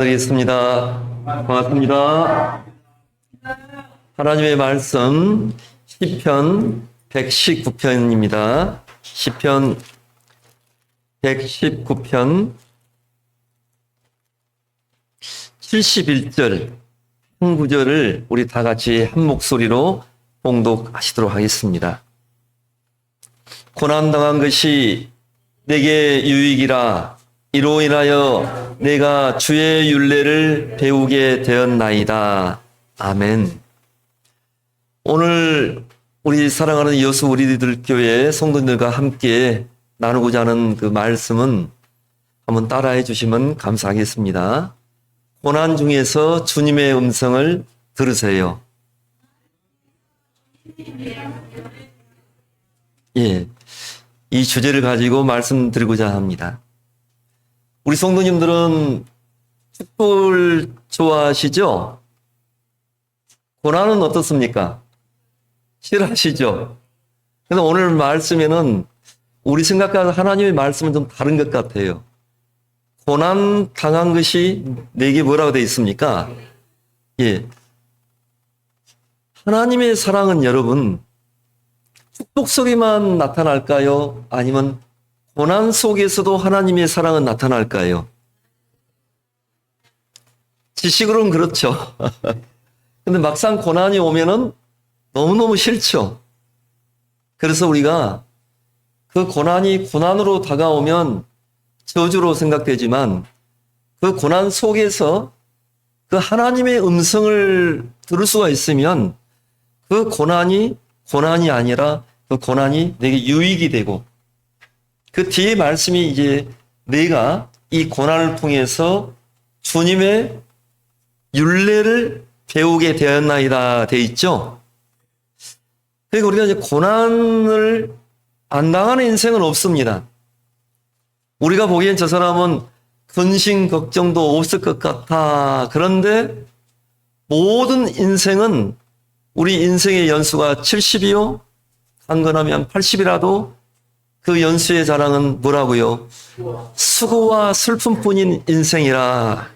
드리겠습니다. 고맙습니다. 하나님의 말씀 시편 119편입니다. 시편 119편 71절 한 구절을 우리 다 같이 한 목소리로 봉독하시도록 하겠습니다. 고난당한 것이 내게 유익이라. 이로 인하여 내가 주의 율례를 배우게 되었나이다. 아멘. 오늘 우리 사랑하는 여수 우리들 교회 성도님들과 함께 나누고자 하는 그 말씀은 한번 따라해 주시면 감사하겠습니다. 고난 중에서 주님의 음성을 들으세요. 예, 이 주제를 가지고 말씀드리고자 합니다. 우리 성도님들은 축복을 좋아하시죠? 고난은 어떻습니까? 싫어하시죠? 그래서 오늘 말씀에는 우리 생각과 하나님의 말씀은 좀 다른 것 같아요. 고난 당한 것이 내게 뭐라고 되어 있습니까? 예. 하나님의 사랑은 여러분, 축복 속에만 나타날까요? 아니면 고난 속에서도 하나님의 사랑은 나타날까요? 지식으로는 그렇죠. 근데 막상 고난이 오면은 너무너무 싫죠. 그래서 우리가 그 고난이 고난으로 다가오면 저주로 생각되지만 그 고난 속에서 그 하나님의 음성을 들을 수가 있으면 그 고난이 아니라 그 고난이 내게 유익이 되고 그 뒤에 말씀이 이제 내가 이 고난을 통해서 주님의 율례를 배우게 되었나이다 돼 있죠. 그러니까 우리가 이제 고난을 안 당하는 인생은 없습니다. 우리가 보기엔 저 사람은 근심 걱정도 없을 것 같아. 그런데 모든 인생은 우리 인생의 연수가 70이요? 강건하면 80이라도 그 연수의 자랑은 뭐라고요? 수고와 슬픔뿐인 인생이라.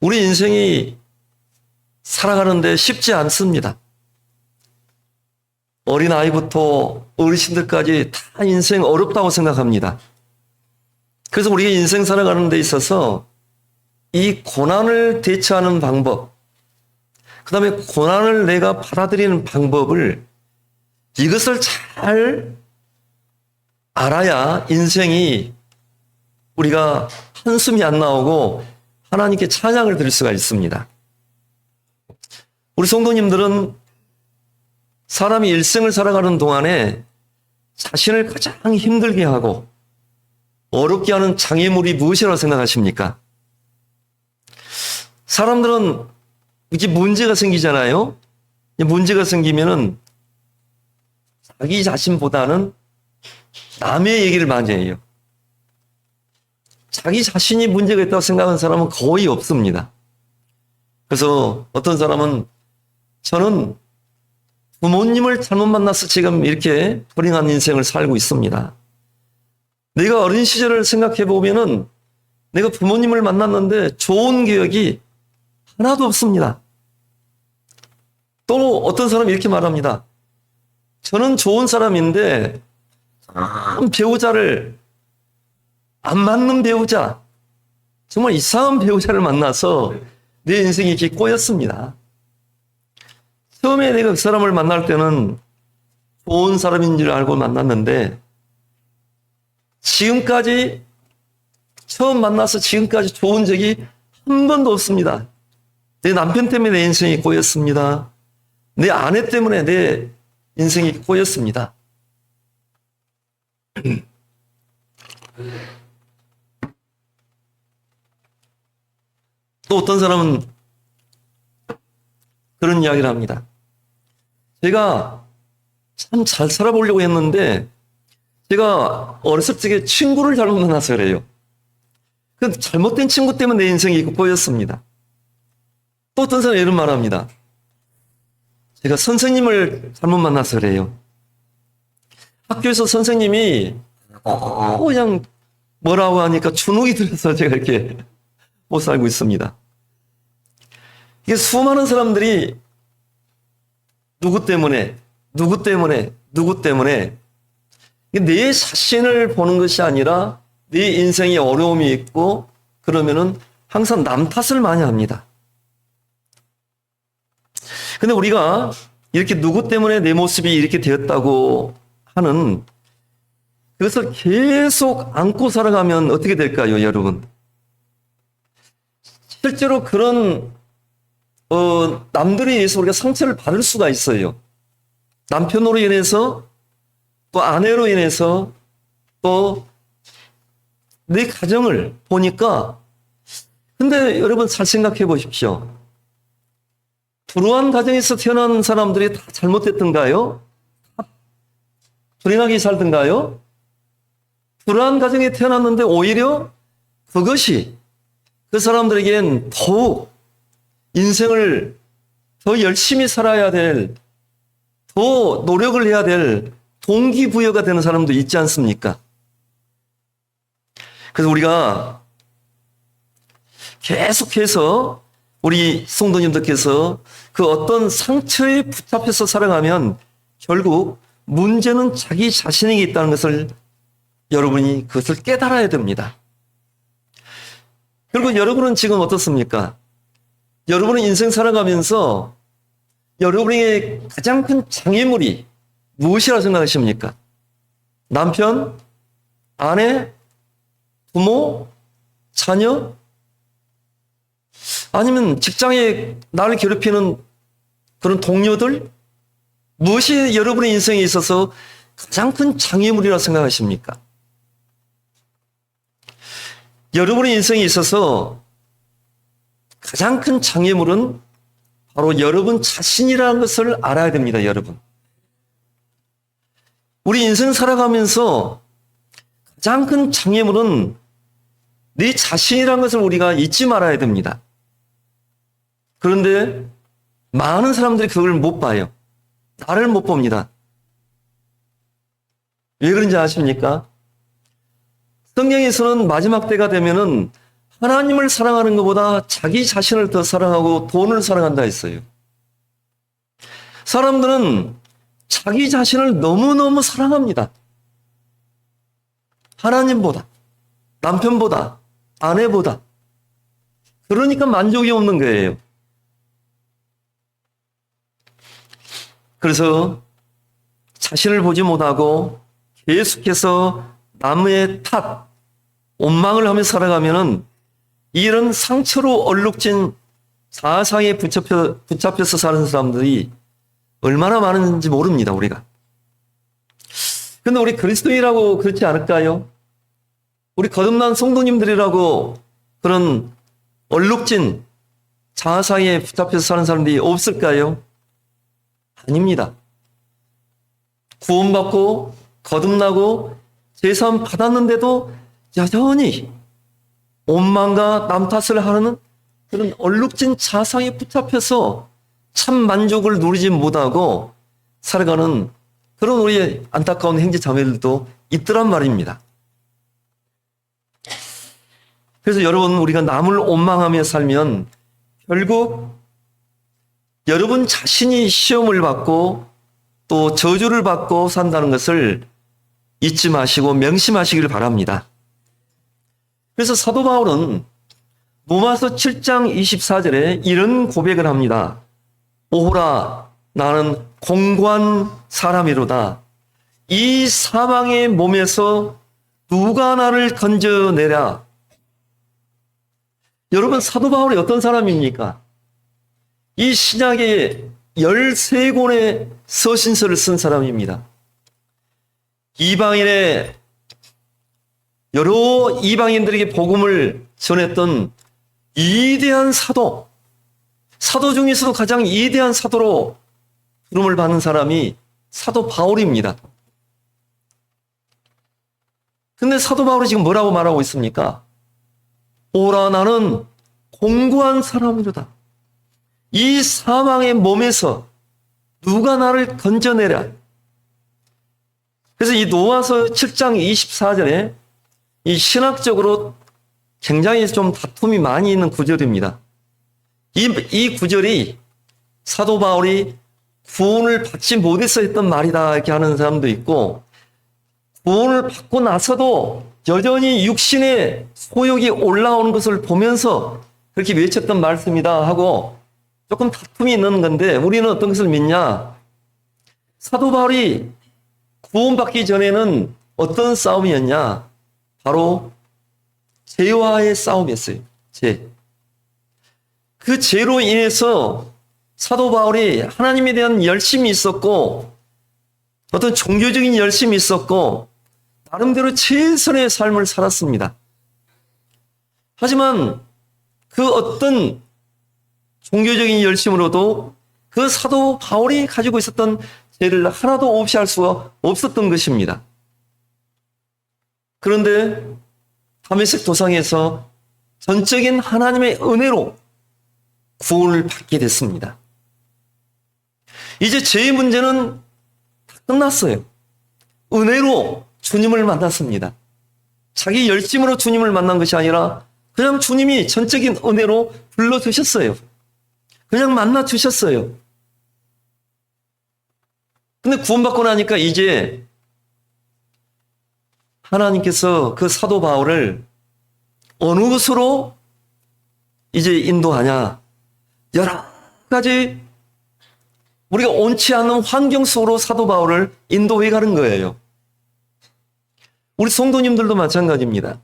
우리 인생이 살아가는데 쉽지 않습니다. 어린아이부터 어르신들까지 다 인생 어렵다고 생각합니다. 그래서 우리가 인생 살아가는 데 있어서 이 고난을 대처하는 방법, 그 다음에 고난을 내가 받아들이는 방법을 이것을 잘 알아야 인생이 우리가 한숨이 안 나오고 하나님께 찬양을 드릴 수가 있습니다. 우리 성도님들은 사람이 일생을 살아가는 동안에 자신을 가장 힘들게 하고 어렵게 하는 장애물이 무엇이라고 생각하십니까? 사람들은 이제 문제가 생기잖아요. 문제가 생기면은 자기 자신보다는 남의 얘기를 많이 해요. 자기 자신이 문제가 있다고 생각하는 사람은 거의 없습니다. 그래서 어떤 사람은 저는 부모님을 잘못 만나서 지금 이렇게 불행한 인생을 살고 있습니다. 내가 어린 시절을 생각해 보면은 내가 부모님을 만났는데 좋은 기억이 하나도 없습니다. 또 어떤 사람이 이렇게 말합니다. 저는 좋은 사람인데 배우자를 안 맞는 배우자, 정말 이상한 배우자를 만나서 내 인생이 이렇게 꼬였습니다. 처음에 내가 그 사람을 만날 때는 좋은 사람인 줄 알고 만났는데 지금까지 처음 만나서 지금까지 좋은 적이 한 번도 없습니다. 내 남편 때문에 내 인생이 꼬였습니다. 내 아내 때문에 내 인생이 꼬였습니다. 또 어떤 사람은 그런 이야기를 합니다. 제가 참 잘 살아보려고 했는데 제가 어렸을 적에 친구를 잘못 만나서 그래요. 그 잘못된 친구 때문에 내 인생이 꼬였습니다. 또 어떤 사람이 이런 말을 합니다. 제가 선생님을 잘못 만나서 그래요. 학교에서 선생님이 그냥 뭐라고 하니까 주눅이 들어서 제가 이렇게 못 살고 있습니다. 이게 수많은 사람들이 누구 때문에 내 자신을 보는 것이 아니라 내 인생에 어려움이 있고 그러면은 항상 남 탓을 많이 합니다. 근데 우리가 이렇게 누구 때문에 내 모습이 이렇게 되었다고 하는 그것을 계속 안고 살아가면 어떻게 될까요, 여러분? 실제로 그런 남들에 의해서 우리가 상처를 받을 수가 있어요. 남편으로 인해서 또 아내로 인해서 또 내 가정을 보니까 근데 여러분 잘 생각해 보십시오. 불우한 가정에서 태어난 사람들이 다 잘못됐던가요? 불행하게 살던가요? 불우한 가정에 태어났는데 오히려 그것이 그 사람들에겐 더욱 인생을 더 열심히 살아야 될, 더 노력을 해야 될 동기부여가 되는 사람도 있지 않습니까? 그래서 우리가 계속해서 우리 성도님들께서 그 어떤 상처에 붙잡혀서 살아가면 결국 문제는 자기 자신에게 있다는 것을 여러분이 그것을 깨달아야 됩니다. 그리고 여러분은 지금 어떻습니까? 여러분은 인생 살아가면서 여러분에게 가장 큰 장애물이 무엇이라 생각하십니까? 남편, 아내, 부모, 자녀? 아니면 직장에 나를 괴롭히는 그런 동료들? 무엇이 여러분의 인생에 있어서 가장 큰 장애물이라고 생각하십니까? 여러분의 인생에 있어서 가장 큰 장애물은 바로 여러분 자신이라는 것을 알아야 됩니다, 여러분. 우리 인생 살아가면서 가장 큰 장애물은 네 자신이라는 것을 우리가 잊지 말아야 됩니다. 그런데 많은 사람들이 그걸 못 봐요. 나를 못 봅니다. 왜 그런지 아십니까? 성경에서는 마지막 때가 되면은 하나님을 사랑하는 것보다 자기 자신을 더 사랑하고 돈을 사랑한다 했어요. 사람들은 자기 자신을 너무너무 사랑합니다. 하나님보다, 남편보다, 아내보다. 그러니까 만족이 없는 거예요. 그래서 자신을 보지 못하고 계속해서 남의 탓, 원망을 하며 살아가면은 이런 상처로 얼룩진 사상에 붙잡혀서 사는 사람들이 얼마나 많은지 모릅니다, 우리가. 근데 우리 그리스도인이라고 그렇지 않을까요? 우리 거듭난 성도님들이라고 그런 얼룩진 자아상에 붙잡혀서 사는 사람들이 없을까요? 아닙니다. 구원받고 거듭나고 제사함 받았는데도 여전히 원망과 남 탓을 하는 그런 얼룩진 자상에 붙잡혀서 참 만족을 누리지 못하고 살아가는 그런 우리의 안타까운 형제 자매들도 있더란 말입니다. 그래서 여러분, 우리가 남을 원망하며 살면 결국 여러분 자신이 시험을 받고 또 저주를 받고 산다는 것을 잊지 마시고 명심하시길 바랍니다. 그래서 사도 바울은 로마서 7장 24절에 이런 고백을 합니다. 오호라, 나는 공고한 사람이로다. 이 사망의 몸에서 누가 나를 건져내랴. 여러분, 사도 바울이 어떤 사람입니까? 이 신약의 13권의 서신서를 쓴 사람입니다. 이방인의 여러 이방인들에게 복음을 전했던 위대한 사도 중에서도 가장 위대한 사도로 부름을 받는 사람이 사도 바울입니다. 근데 사도 바울이 지금 뭐라고 말하고 있습니까? 오라, 나는 공고한 사람이로다. 이 사망의 몸에서 누가 나를 건져내랴. 그래서 이 로마서 7장 24절에 이 신학적으로 굉장히 좀 다툼이 많이 있는 구절입니다. 이 구절이 사도 바울이 구원을 받지 못해서 했던 말이다 이렇게 하는 사람도 있고, 구원을 받고 나서도 여전히 육신의 소욕이 올라오는 것을 보면서 그렇게 외쳤던 말씀이다 하고 조금 다툼이 있는 건데, 우리는 어떤 것을 믿냐? 사도 바울이 구원받기 전에는 어떤 싸움이었냐? 바로 죄와의 싸움이었어요. 죄. 그 죄로 인해서 사도 바울이 하나님에 대한 열심이 있었고, 어떤 종교적인 열심이 있었고, 나름대로 최선의 삶을 살았습니다. 하지만 그 어떤 종교적인 열심으로도 그 사도 바울이 가지고 있었던 죄를 하나도 없이 할 수가 없었던 것입니다. 그런데 다메섹 도상에서 전적인 하나님의 은혜로 구원을 받게 됐습니다. 이제 죄의 문제는 다 끝났어요. 은혜로 주님을 만났습니다. 자기 열심으로 주님을 만난 것이 아니라 그냥 주님이 전적인 은혜로 불러주셨어요. 그냥 만나주셨어요. 근데 구원받고 나니까 이제 하나님께서 그 사도 바울을 어느 곳으로 이제 인도하냐? 여러 가지 우리가 원치 않는 환경 속으로 사도 바울을 인도해 가는 거예요. 우리 성도님들도 마찬가지입니다.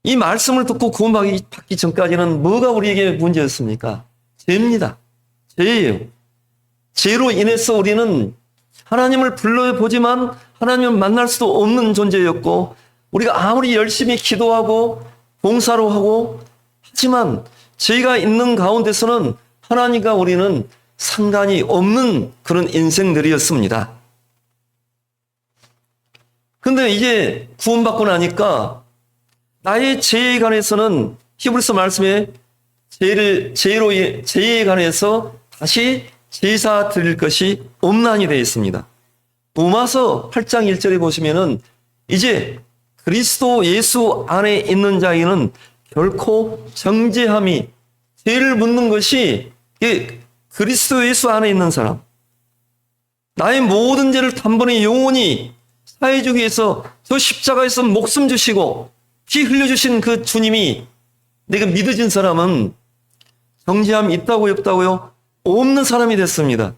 이 말씀을 듣고 구원받기 전까지는 뭐가 우리에게 문제였습니까? 죄입니다. 죄예요. 죄로 인해서 우리는 하나님을 불러보지만 하나님을 만날 수도 없는 존재였고, 우리가 아무리 열심히 기도하고 봉사로 하고 하지만 죄가 있는 가운데서는 하나님과 우리는 상관이 없는 그런 인생들이었습니다. 근데 이제 구원받고 나니까 나의 죄에 관해서는 히브리서 말씀에 죄에 관해서 다시 제사 드릴 것이 없나니 되어 있습니다. 로마서 8장 1절에 보시면은 이제 그리스도 예수 안에 있는 자에는 결코 정죄함이, 죄를 묻는 것이 그리스도 예수 안에 있는 사람, 나의 모든 죄를 단번에 영원히 사해주기 위해서 저 십자가에서 목숨 주시고 피 흘려주신 그 주님이 내가 믿어진 사람은 정죄함이 있다고요, 없다고요? 없는 사람이 됐습니다.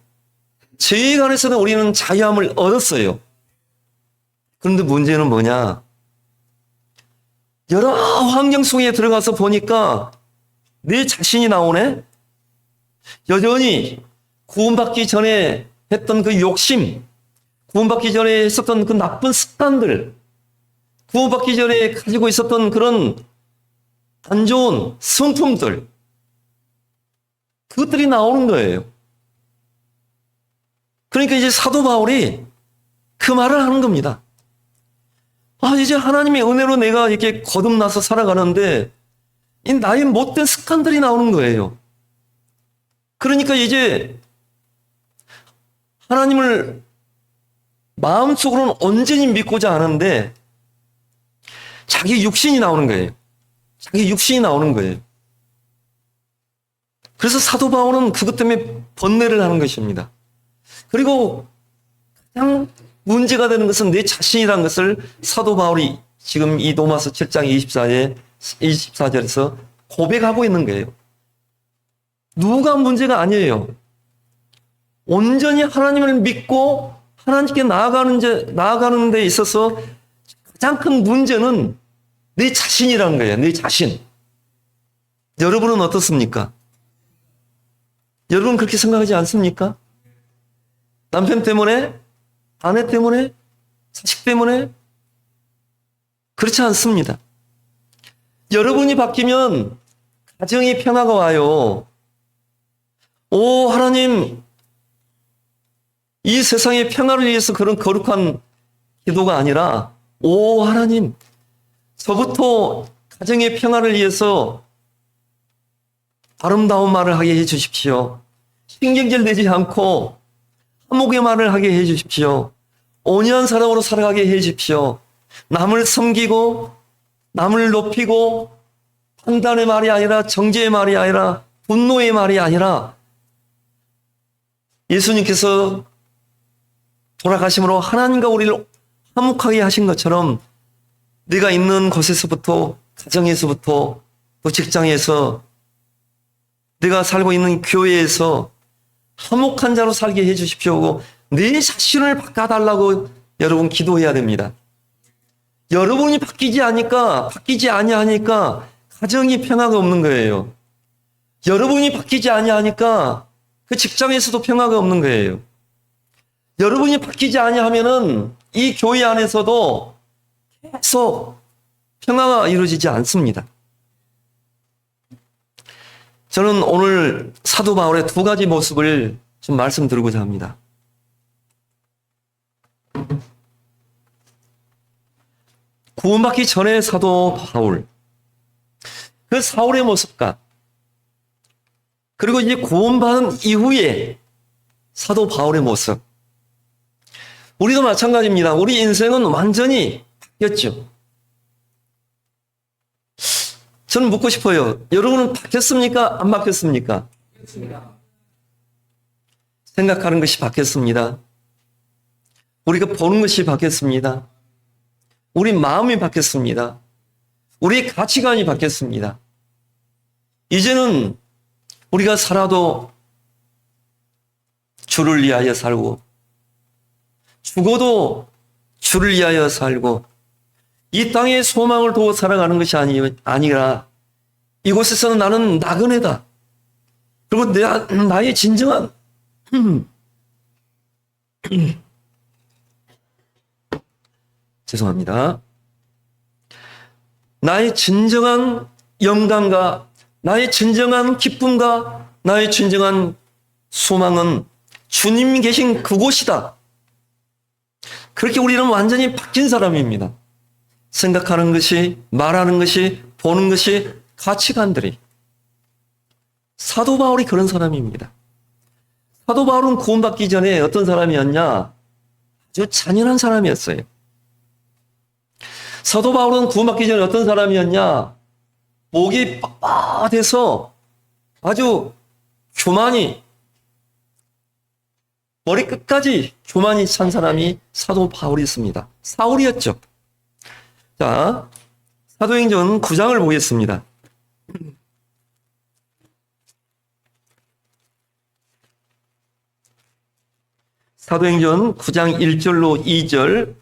죄에 관해서는 우리는 자유함을 얻었어요. 그런데 문제는 뭐냐? 여러 환경 속에 들어가서 보니까 내 자신이 나오네? 여전히 구원받기 전에 했던 그 욕심, 구원받기 전에 했었던 그 나쁜 습관들, 구원받기 전에 가지고 있었던 그런 안 좋은 성품들, 그것들이 나오는 거예요. 그러니까 이제 사도 바울이 그 말을 하는 겁니다. 이제 하나님의 은혜로 내가 이렇게 거듭나서 살아가는데 이 나의 못된 습관들이 나오는 거예요. 그러니까 이제 하나님을 마음속으로는 온전히 믿고자 하는데 자기 육신이 나오는 거예요. 자기 육신이 나오는 거예요. 그래서 사도 바울은 그것 때문에 번뇌를 하는 것입니다. 그리고 가장 문제가 되는 것은 내 자신이라는 것을 사도 바울이 지금 이 로마서 7장 24절에서 고백하고 있는 거예요. 누가 문제가 아니에요. 온전히 하나님을 믿고 하나님께 나아가는 데 있어서 가장 큰 문제는 내 자신이라는 거예요. 내 자신. 여러분은 어떻습니까? 여러분 그렇게 생각하지 않습니까? 남편 때문에? 아내 때문에? 자식 때문에? 그렇지 않습니다. 여러분이 바뀌면 가정의 평화가 와요. 오, 하나님, 이 세상의 평화를 위해서 그런 거룩한 기도가 아니라, 오, 하나님, 저부터 가정의 평화를 위해서 아름다운 말을 하게 해 주십시오. 신경질 내지 않고 화목의 말을 하게 해 주십시오. 온유한 사람으로 살아가게 해 주십시오. 남을 섬기고 남을 높이고 판단의 말이 아니라 정죄의 말이 아니라 분노의 말이 아니라 예수님께서 돌아가심으로 하나님과 우리를 화목하게 하신 것처럼 내가 있는 곳에서부터 가정에서부터 또 직장에서 내가 살고 있는 교회에서 화목한 자로 살게 해 주십시오. 내 자신을 바꿔달라고 여러분 기도해야 됩니다. 여러분이 바뀌지 아니하니까 가정이 평화가 없는 거예요. 여러분이 바뀌지 아니하니까 그 직장에서도 평화가 없는 거예요. 여러분이 바뀌지 아니하면은 이 교회 안에서도 계속 평화가 이루어지지 않습니다. 저는 오늘 사도 바울의 두 가지 모습을 좀 말씀드리고자 합니다. 구원받기 전에 사도 바울, 그 사울의 모습과 그리고 이제 구원받은 이후에 사도 바울의 모습. 우리도 마찬가지입니다. 우리 인생은 완전히 바뀌었죠. 저는 묻고 싶어요. 여러분은 바뀌었습니까? 안 바뀌었습니까? 생각하는 것이 바뀌었습니다. 우리가 보는 것이 바뀌었습니다. 우리 마음이 바뀌었습니다. 우리 가치관이 바뀌었습니다. 이제는 우리가 살아도 주를 위하여 살고 죽어도 주를 위하여 살고 이 땅에 소망을 두고 살아가는 것이 아니라 이곳에서는 나는 나그네다. 그리고 나의 진정한 죄송합니다. 나의 진정한 영광과 나의 진정한 기쁨과 나의 진정한 소망은 주님이 계신 그곳이다. 그렇게 우리는 완전히 바뀐 사람입니다. 생각하는 것이, 말하는 것이, 보는 것이, 가치관들이. 사도 바울이 그런 사람입니다. 사도 바울은 구원받기 전에 어떤 사람이었냐? 아주 잔인한 사람이었어요. 사도 바울은 구원받기 전에 어떤 사람이었냐? 목이 빳빳해서 아주 교만이, 머리 끝까지 교만이 찬 사람이 사도 바울이었습니다. 사울이었죠. 자, 사도행전 9장을 보겠습니다. 사도행전 9장 1절로 2절.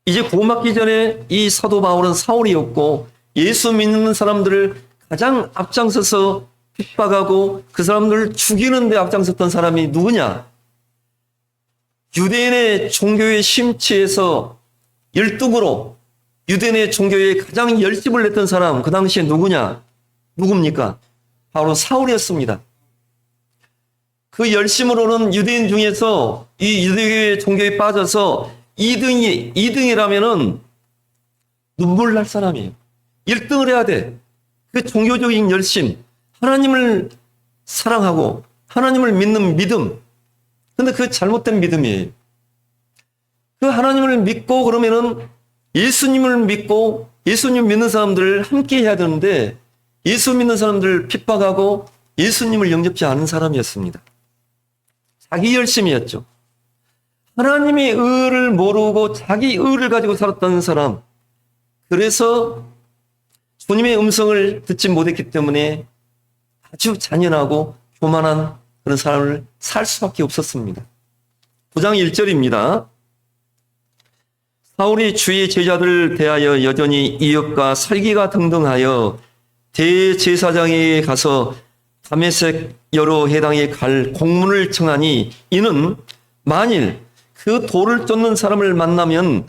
이제 구원받기 전에 이 사도 바울은 사울이었고 예수 믿는 사람들을 가장 앞장서서 핍박하고 그 사람들을 죽이는 데 앞장섰던 사람이 누구냐? 유대인의 종교에 심취해서 열등으로 유대인의 종교에 가장 열심을 냈던 사람, 그 당시에 누굽니까? 바로 사울이었습니다. 그 열심으로는 유대인 중에서 이 유대교의 종교에 빠져서 2등이라면은 눈물 날 사람이에요. 1등을 해야 돼. 그 종교적인 열심, 하나님을 사랑하고 하나님을 믿는 믿음. 근데 그 잘못된 믿음이에요. 그 하나님을 믿고 그러면은 예수님을 믿고 예수님 믿는 사람들을 함께 해야 되는데 예수 믿는 사람들을 핍박하고 예수님을 영접지 않은 사람이었습니다. 자기 열심이었죠. 하나님의 의를 모르고 자기 의를 가지고 살았던 사람. 그래서 주님의 음성을 듣지 못했기 때문에 아주 잔인하고 교만한 그런 사람을 살 수밖에 없었습니다. 9장 1절입니다. 사울이 주의 제자들을 대하여 여전히 이역과 살기가 등등하여 대제사장에게 가서 다메섹 여러 해당에 갈 공문을 청하니 이는 만일 그 돌을 쫓는 사람을 만나면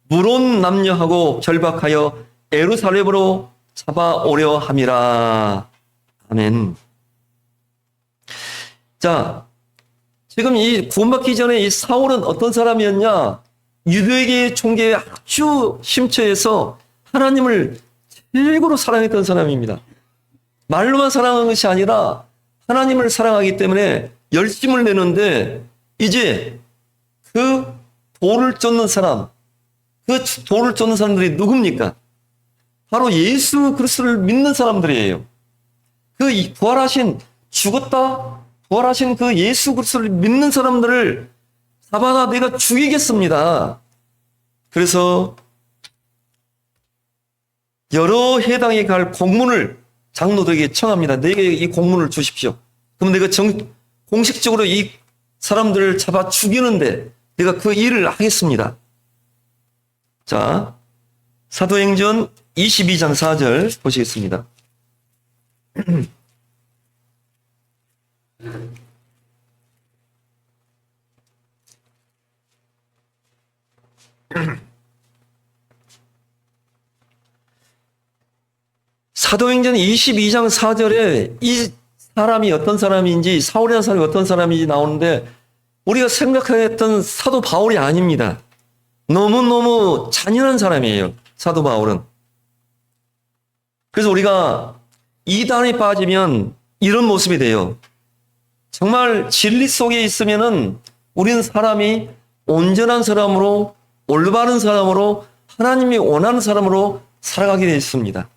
물온 남녀하고 결박하여 예루살렘으로 잡아오려 함이라. 아멘. 자, 지금 이 구원받기 전에 이 사울은 어떤 사람이었냐? 유대계의 종교에 아주 심취해서 하나님을 최고로 사랑했던 사람입니다. 말로만 사랑한 것이 아니라 하나님을 사랑하기 때문에 열심을 내는데 이제 그 돌을 쫓는 사람, 그 돌을 쫓는 사람들이 누굽니까? 바로 예수 그리스도를 믿는 사람들이에요. 부활하신, 죽었다 부활하신 그 예수 그리스도를 믿는 사람들을 잡아다 내가 죽이겠습니다. 그래서 여러 해당에 갈 공문을 장로들에게 청합니다. 내게 이 공문을 주십시오. 그럼 내가 공식적으로 이 사람들을 잡아 죽이는데 내가 그 일을 하겠습니다. 자, 사도행전 22장 4절 보시겠습니다. 사도행전 22장 4절에 이 사람이 어떤 사람인지, 사울이라는 사람이 어떤 사람인지 나오는데 우리가 생각했던 사도 바울이 아닙니다. 너무너무 잔인한 사람이에요, 사도 바울은. 그래서 우리가 이단에 빠지면 이런 모습이 돼요. 정말 진리 속에 있으면은 우리는 사람이 온전한 사람으로, 올바른 사람으로, 하나님이 원하는 사람으로 살아가게 되어 있습니다.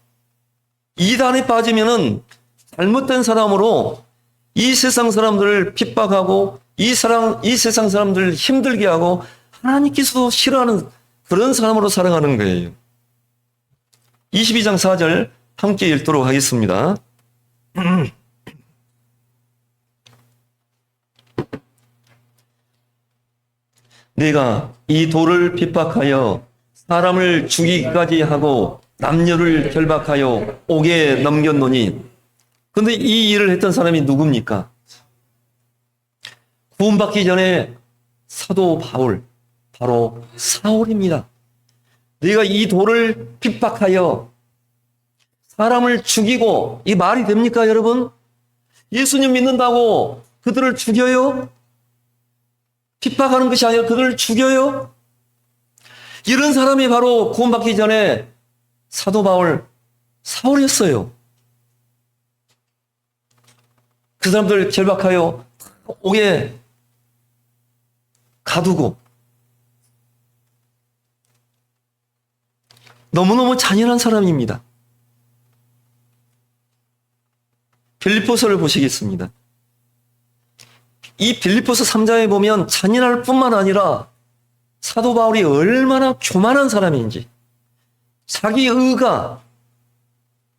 이단에 빠지면은 잘못된 사람으로 이 세상 사람들을 핍박하고 이 세상 사람들을 힘들게 하고 하나님께서도 싫어하는 그런 사람으로 살아가는 거예요. 22장 4절 함께 읽도록 하겠습니다. 내가 이 돌을 핍박하여 사람을 죽이기까지 하고 남녀를 결박하여 옥에 넘겼노니. 그런데 이 일을 했던 사람이 누굽니까? 구원받기 전에 사도 바울, 바로 사울입니다. 내가 이 돌을 핍박하여 사람을 죽이고, 이 말이 됩니까, 여러분? 예수님 믿는다고 그들을 죽여요? 핍박하는 것이 아니라 그들을 죽여요? 이런 사람이 바로 구원받기 전에 사도 바울, 사울이었어요. 그 사람들 결박하여 옥에 가두고 너무너무 잔인한 사람입니다. 빌립보서를 보시겠습니다. 이 빌립보서 3장에 보면 잔인할 뿐만 아니라 사도 바울이 얼마나 교만한 사람인지, 자기 의가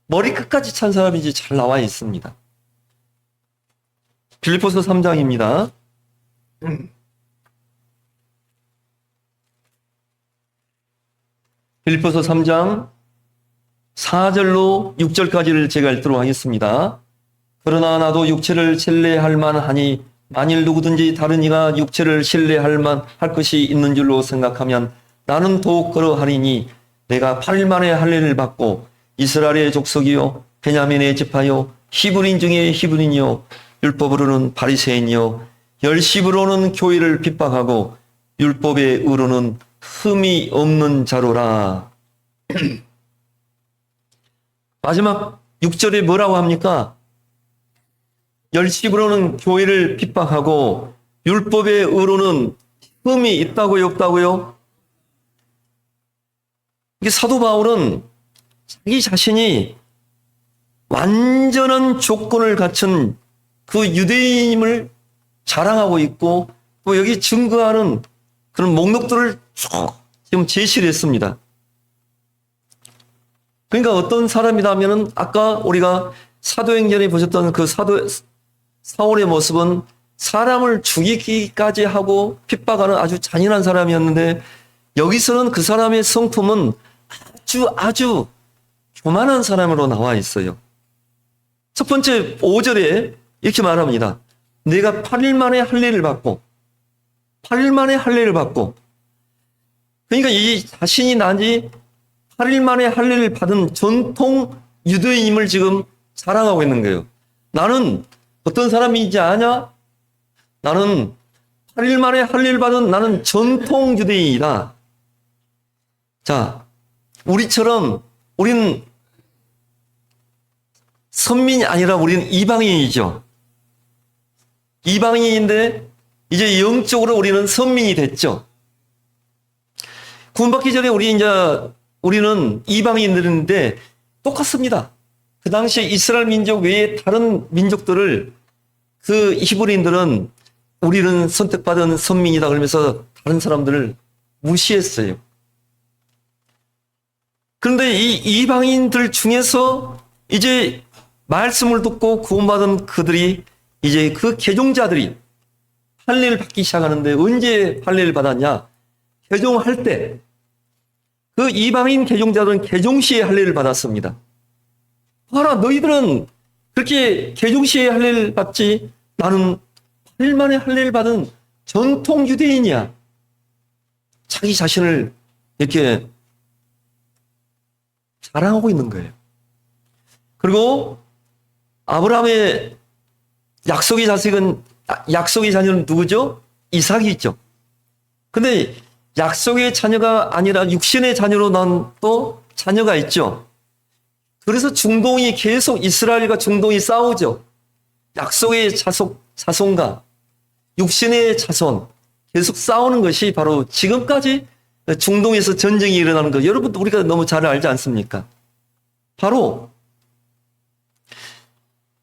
머리끝까지 찬 사람인지 잘 나와 있습니다. 빌립보서 3장입니다. 빌립보서 3장 4절로 6절까지를 제가 읽도록 하겠습니다. 그러나 나도 육체를 신뢰할 만하니 만일 누구든지 다른 이가 육체를 신뢰할 만할 것이 있는 줄로 생각하면 나는 더욱 그러하리니 내가 8일 만에 할례를 받고 이스라엘의 족속이요 베냐민의 지파요 히브리인 중에 히브리인이요 율법으로는 바리새인이요 열심으로는 교회를 핍박하고 율법의 의로는 흠이 없는 자로라. 마지막 6절에 뭐라고 합니까? 열심으로는 교회를 핍박하고 율법의 의로는 흠이 있다고요, 없다고요? 이게 사도 바울은 자기 자신이 완전한 조건을 갖춘 그 유대인임을 자랑하고 있고, 또 여기 증거하는 그런 목록들을 쭉 지금 제시를 했습니다. 그러니까 어떤 사람이다 하면은 아까 우리가 사도행전에 보셨던 그 사울의 모습은 사람을 죽이기까지 하고 핍박하는 아주 잔인한 사람이었는데, 여기서는 그 사람의 성품은 아주 교만한 사람으로 나와 있어요. 첫 번째 5절에 이렇게 말합니다. 내가 8일 만에 할례를 받고, 8일 만에 할례를 받고, 그러니까 이 자신이 난지 8일 만에 할례를 받은 전통 유대인임을 지금 자랑하고 있는 거예요. 나는 어떤 사람인지 아냐? 나는 8일 만에 할례를 받은 나는 전통 유대인이다. 자, 우리처럼 우리는 선민이 아니라 우리는 이방인이죠. 이방인인데 이제 영적으로 우리는 선민이 됐죠. 구원받기 전에 우리 이제 우리는 이방인들인데 똑같습니다. 그 당시에 이스라엘 민족 외에 다른 민족들을 그 히브리인들은 우리는 선택받은 선민이다 그러면서 다른 사람들을 무시했어요. 그런데 이 이방인들 중에서 이제 말씀을 듣고 구원받은 그들이 이제 그 개종자들이 할례를 받기 시작하는데 언제 할례를 받았냐? 개종할 때 그 이방인 개종자들은 개종 시에 할례를 받았습니다. 봐라, 너희들은 그렇게 개종 시에 할례를 받지 나는 8일 만에 할례를 받은 전통 유대인이야. 자기 자신을 이렇게 자랑하고 있는 거예요. 그리고 아브라함의 약속의 자녀는 누구죠? 이삭이 있죠. 근데 약속의 자녀가 아니라 육신의 자녀로 난 또 자녀가 있죠. 그래서 중동이 계속 이스라엘과 중동이 싸우죠. 약속의 자손과 육신의 자손 계속 싸우는 것이 바로 지금까지 중동에서 전쟁이 일어나는 것. 여러분 우리가 너무 잘 알지 않습니까? 바로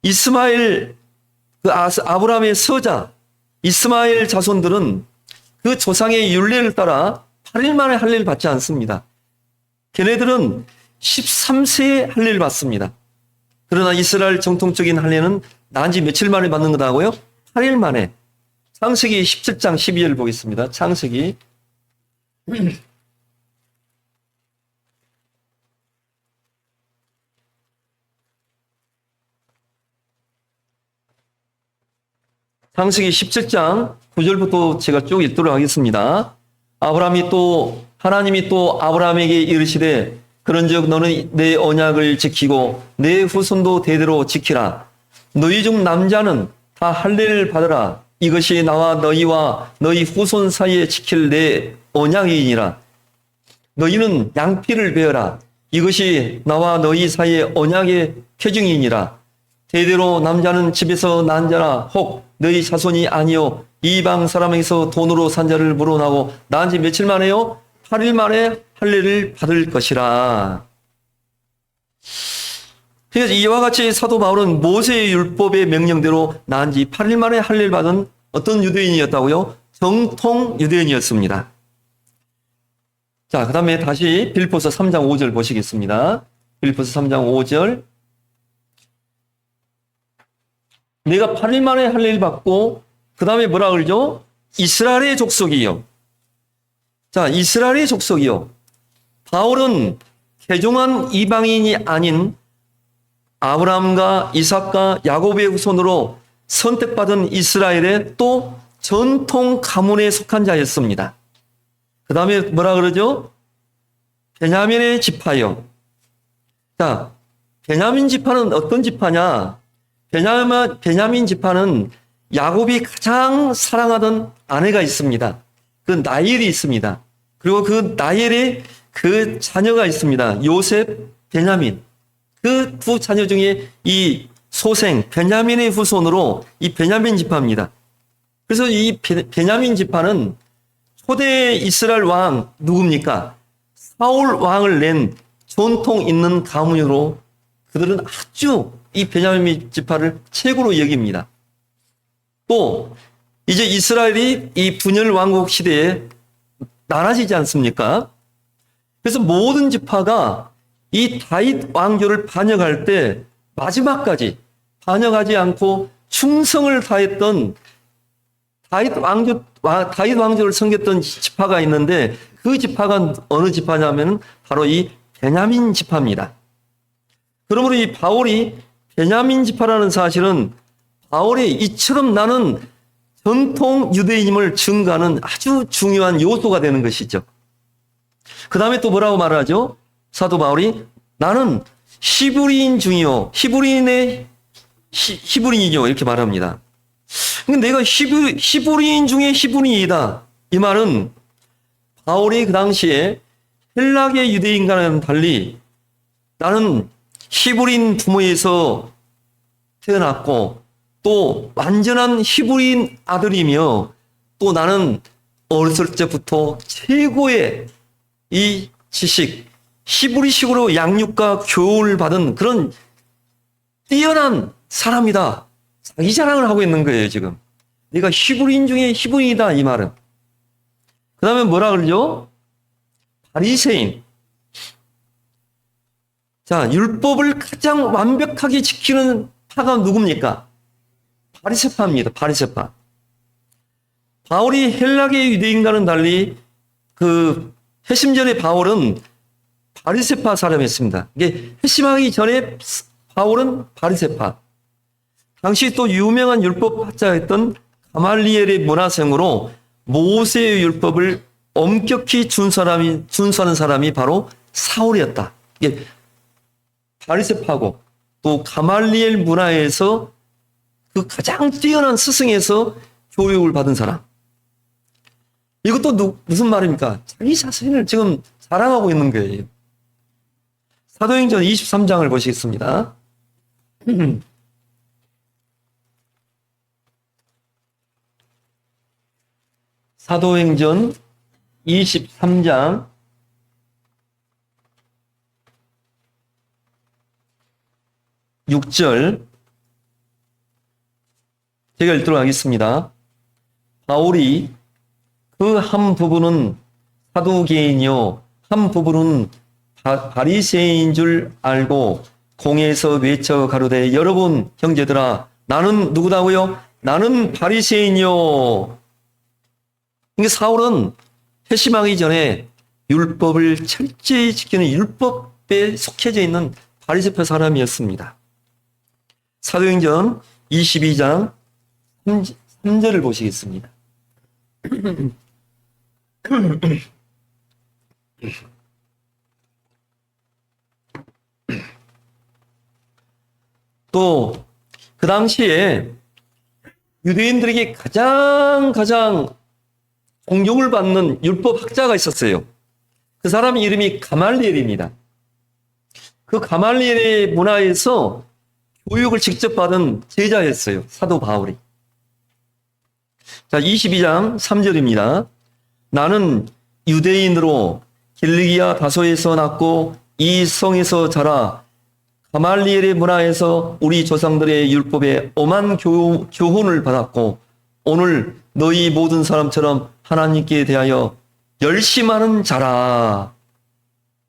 이스마엘 아브라함의 서자 이스마엘 자손들은 그 조상의 율례를 따라 8일 만에 할례를 받지 않습니다. 걔네들은 13세에 할례를 받습니다. 그러나 이스라엘 정통적인 할례는 난지 며칠 만에 받는 거다고요? 8일 만에. 창세기 17장 12절 보겠습니다. 창세기 창세기 17장 9절부터 제가 쭉 읽도록 하겠습니다. 하나님이 또 아브라함에게 이르시되 그런즉 너는 내 언약을 지키고 내 후손도 대대로 지키라. 너희 중 남자는 다 할례를 받으라. 이것이 나와 너희와 너희 후손 사이에 지킬 내 언약이니라. 너희는 양피를 베어라. 이것이 나와 너희 사이의 언약의 표징이니라. 대대로 남자는 집에서 난 자라 혹 너희 자손이 아니요 이방 사람에게서 돈으로 산 자를 물어나고 난 지 며칠 만에요? 8일 만에 할례를 받을 것이라. 그래서 이와 같이 사도 바울은 모세의 율법의 명령대로 난 지 8일 만에 할례를 받은 어떤 유대인이었다고요? 정통 유대인이었습니다. 자, 그 다음에 다시 빌립보서 3장 5절 보시겠습니다. 빌립보서 3장 5절. 내가 8일 만에 할례를 받고 그 다음에 뭐라 그러죠? 이스라엘의 족속이요. 자, 이스라엘의 족속이요. 바울은 개종한 이방인이 아닌 아브라함과 이삭과 야곱의 후손으로 선택받은 이스라엘의 또 전통 가문에 속한 자였습니다. 그 다음에 뭐라 그러죠? 베냐민의 지파요. 자, 베냐민 지파는 어떤 지파냐? 베냐민 지파는 야곱이 가장 사랑하던 아내가 있습니다. 그 나엘이 있습니다. 그리고 그 나엘의 그 자녀가 있습니다. 요셉, 베냐민. 그 두 자녀 중에 이 소생 베냐민의 후손으로 이 베냐민 지파입니다. 그래서 이 베냐민 지파는 초대 이스라엘 왕 누굽니까? 사울 왕을 낸 전통 있는 가문으로 그들은 아주 이 베냐민 지파를 최고로 여깁니다. 또 이제 이스라엘이 이 분열 왕국 시대에 나눠지지 않습니까? 그래서 모든 지파가 이 다윗 왕조를 반역할 때 마지막까지 반역하지 않고 충성을 다했던 다윗 왕조를 섬겼던 지파가 있는데 그 지파가 어느 지파냐면 바로 이 베냐민 지파입니다. 그러므로 이 바울이 베냐민 지파라는 사실은 바울이 이처럼 나는 전통 유대인임을 증거하는 아주 중요한 요소가 되는 것이죠. 그 다음에 또 뭐라고 말하죠? 사도 바울이 나는 히브리인 중이요. 히브리인이요. 이렇게 말합니다. 근데 내가 히브리인 중에 히브리인이다. 이 말은 바울이 그 당시에 헬라계 유대인과는 달리 나는 히브리인 부모에서 태어났고 또 완전한 히브리인 아들이며 또 나는 어렸을 때부터 최고의 이 지식, 히브리식으로 양육과 교훈을 받은 그런 뛰어난 사람이다. 자기 자랑을 하고 있는 거예요, 지금. 내가 히브리인 중에 히브리이다, 이 말은. 그 다음에 뭐라 그러죠? 바리새인. 자, 율법을 가장 완벽하게 지키는 파가 누굽니까? 바리새파입니다, 바리새파. 바울이 헬라계 유대인과는 달리 그 회심 전에 바울은 바리새파 사람이었습니다. 이게 회심하기 전에 바울은 바리새파. 당시 또 유명한 율법학자였던 가말리엘의 문화생으로 모세의 율법을 엄격히 준수하는 사람이 바로 사울이었다. 이게 바리새파고 또 가말리엘 문화에서 그 가장 뛰어난 스승에서 교육을 받은 사람. 이것도 무슨 말입니까? 자기 자신을 지금 자랑하고 있는 거예요. 사도행전 23장을 보시겠습니다. 사도행전 23장 6절 제가 읽도록 하겠습니다. 바울이 그 한 부분은 사두개인이요 한 부분은 바리새인인 줄 알고 공회에서 외쳐 가로되 여러분 형제들아 나는 누구다고요? 나는 바리새인이요. 그러니까 사울은 회심하기 전에 율법을 철저히 지키는 율법에 속해져 있는 바리새파 사람이었습니다. 사도행전 22장 3절을 보시겠습니다. 또 그 당시에 유대인들에게 가장 존경을 받는 율법학자가 있었어요. 그 사람 이름이 가말리엘입니다. 그 가말리엘의 문화에서 교육을 직접 받은 제자였어요. 사도 바울이. 자, 22장 3절입니다. 나는 유대인으로 길리기아 다소에서 났고 이 성에서 자라 가말리엘의 문화에서 우리 조상들의 율법에 엄한 교훈을 받았고 오늘 너희 모든 사람처럼 하나님께 대하여 열심하는 자라.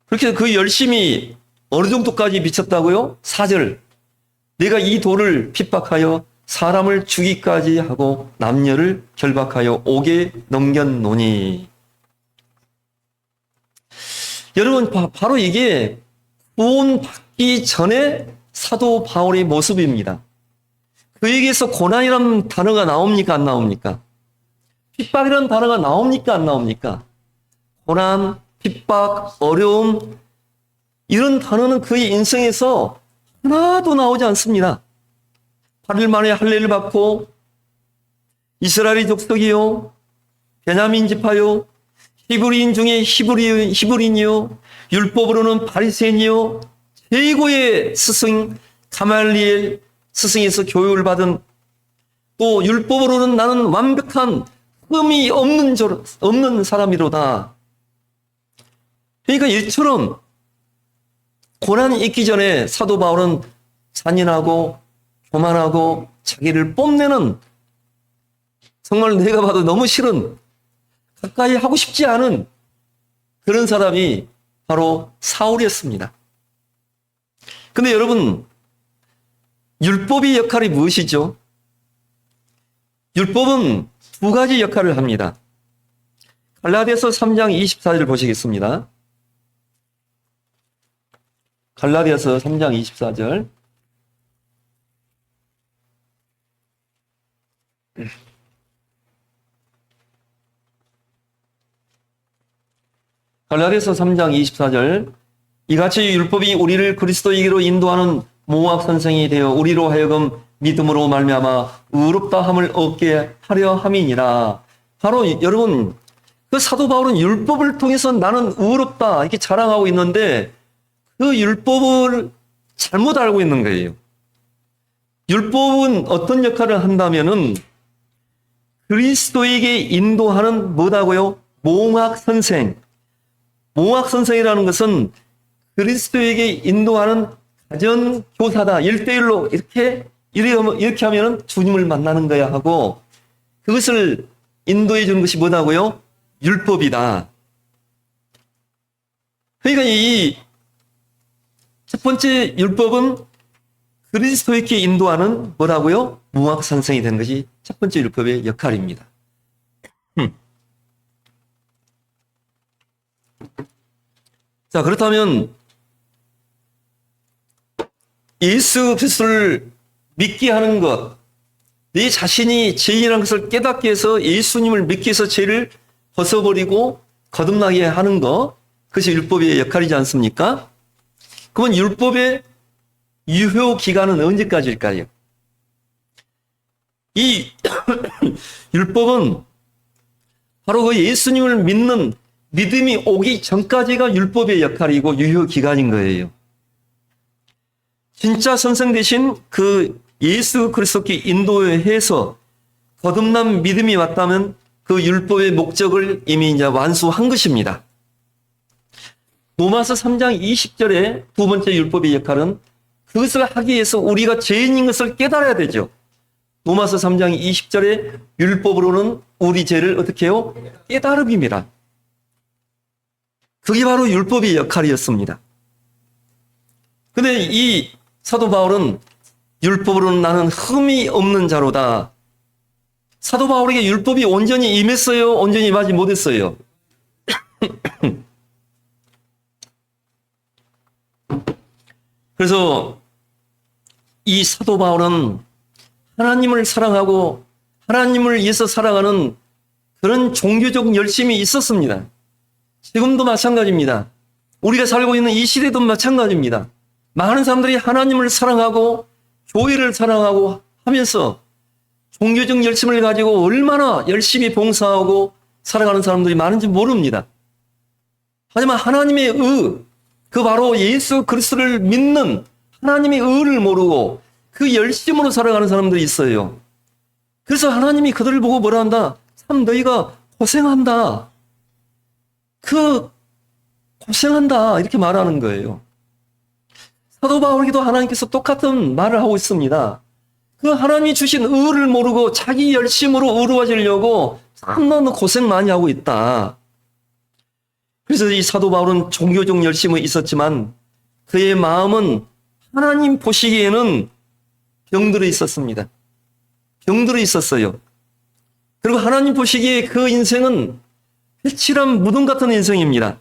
그렇게 그 열심이 어느 정도까지 미쳤다고요? 4절. 내가 이 돌을 핍박하여 사람을 죽이까지 하고 남녀를 결박하여 옥에 넘겼노니. 여러분, 바로 이게 구원받기 전에 사도 바울의 모습입니다. 그에게서 고난이라는 단어가 나옵니까? 안 나옵니까? 핍박이라는 단어가 나옵니까? 안 나옵니까? 고난, 핍박, 어려움, 이런 단어는 그의 인생에서 하나도 나오지 않습니다. 8일 만에 할례를 받고 이스라엘의 족속이요, 베냐민 지파요, 히브리인 중에 히브리인이요, 율법으로는 바리새인이요, 최고의 스승 가말리엘 스승에서 교육을 받은 또 율법으로는 나는 완벽한 흠이 없는 사람이로다. 그러니까 이처럼 고난이 있기 전에 사도 바울은 잔인하고 교만하고 자기를 뽐내는 정말 내가 봐도 너무 싫은 가까이 하고 싶지 않은 그런 사람이 바로 사울이었습니다. 근데 여러분, 율법의 역할이 무엇이죠? 율법은 두 가지 역할을 합니다. 갈라디아서 3장 24절을 보시겠습니다. 갈라디아서 3장 24절. 갈라디아서 3장 24절. 이같이 율법이 우리를 그리스도에게로 인도하는 모학 선생이 되어 우리로 하여금 믿음으로 말미암아 의롭다 함을 얻게 하려 함이니라. 바로 여러분, 그 사도 바울은 율법을 통해서 나는 의롭다 이렇게 자랑하고 있는데 그 율법을 잘못 알고 있는 거예요. 율법은 어떤 역할을 한다면은 그리스도에게 인도하는 뭐다고요? 모학 선생. 모학 선생이라는 것은 그리스도에게 인도하는 가전 교사다. 1대1로 이렇게 하면 주님을 만나는 거야 하고 그것을 인도해 주는 것이 뭐다고요? 율법이다. 그러니까 이 첫 번째 율법은 그리스도에게 인도하는 뭐라고요? 무학상생이 되는 것이 첫 번째 율법의 역할입니다. 자, 그렇다면 예수 그리스도를 믿게 하는 것, 내 자신이 죄인이라는 것을 깨닫게 해서 예수님을 믿게 해서 죄를 벗어버리고 거듭나게 하는 것, 그것이 율법의 역할이지 않습니까? 그러면 율법의 유효 기간은 언제까지일까요? 이 율법은 바로 그 예수님을 믿는 믿음이 오기 전까지가 율법의 역할이고 유효 기간인 거예요. 진짜 선생 되신 그 예수 그리스도께 인도해서 거듭난 믿음이 왔다면 그 율법의 목적을 이미 이제 완수한 것입니다. 로마서 3장 20절에 두 번째 율법의 역할은 그것을 하기 위해서 우리가 죄인인 것을 깨달아야 되죠. 로마서 3장 20절에 율법으로는 우리 죄를 어떻게 해요? 깨달음입니다. 그게 바로 율법의 역할이었습니다. 근데 이 사도 바울은 율법으로는 나는 흠이 없는 자로다. 사도 바울에게 율법이 온전히 임했어요? 온전히 임하지 못했어요? 그래서 이 사도 바울은 하나님을 사랑하고 하나님을 위해서 살아가는 그런 종교적 열심이 있었습니다. 지금도 마찬가지입니다. 우리가 살고 있는 이 시대도 마찬가지입니다. 많은 사람들이 하나님을 사랑하고 교회를 사랑하고 하면서 종교적 열심을 가지고 얼마나 열심히 봉사하고 살아가는 사람들이 많은지 모릅니다. 하지만 하나님의 그 바로 예수 그리스도를 믿는 하나님의 의를 모르고 그 열심으로 살아가는 사람들이 있어요. 그래서 하나님이 그들을 보고 뭐라 한다? 참 너희가 고생한다. 고생한다. 이렇게 말하는 거예요. 사도 바울에게도 하나님께서 똑같은 말을 하고 있습니다. 그 하나님이 주신 의를 모르고 자기 열심으로 의로워지려고 참 너 고생 많이 하고 있다. 그래서 이 사도 바울은 종교적 열심은 있었지만 그의 마음은 하나님 보시기에는 병들어 있었습니다. 병들어 있었어요. 그리고 하나님 보시기에 그 인생은 회칠한 무덤 같은 인생입니다.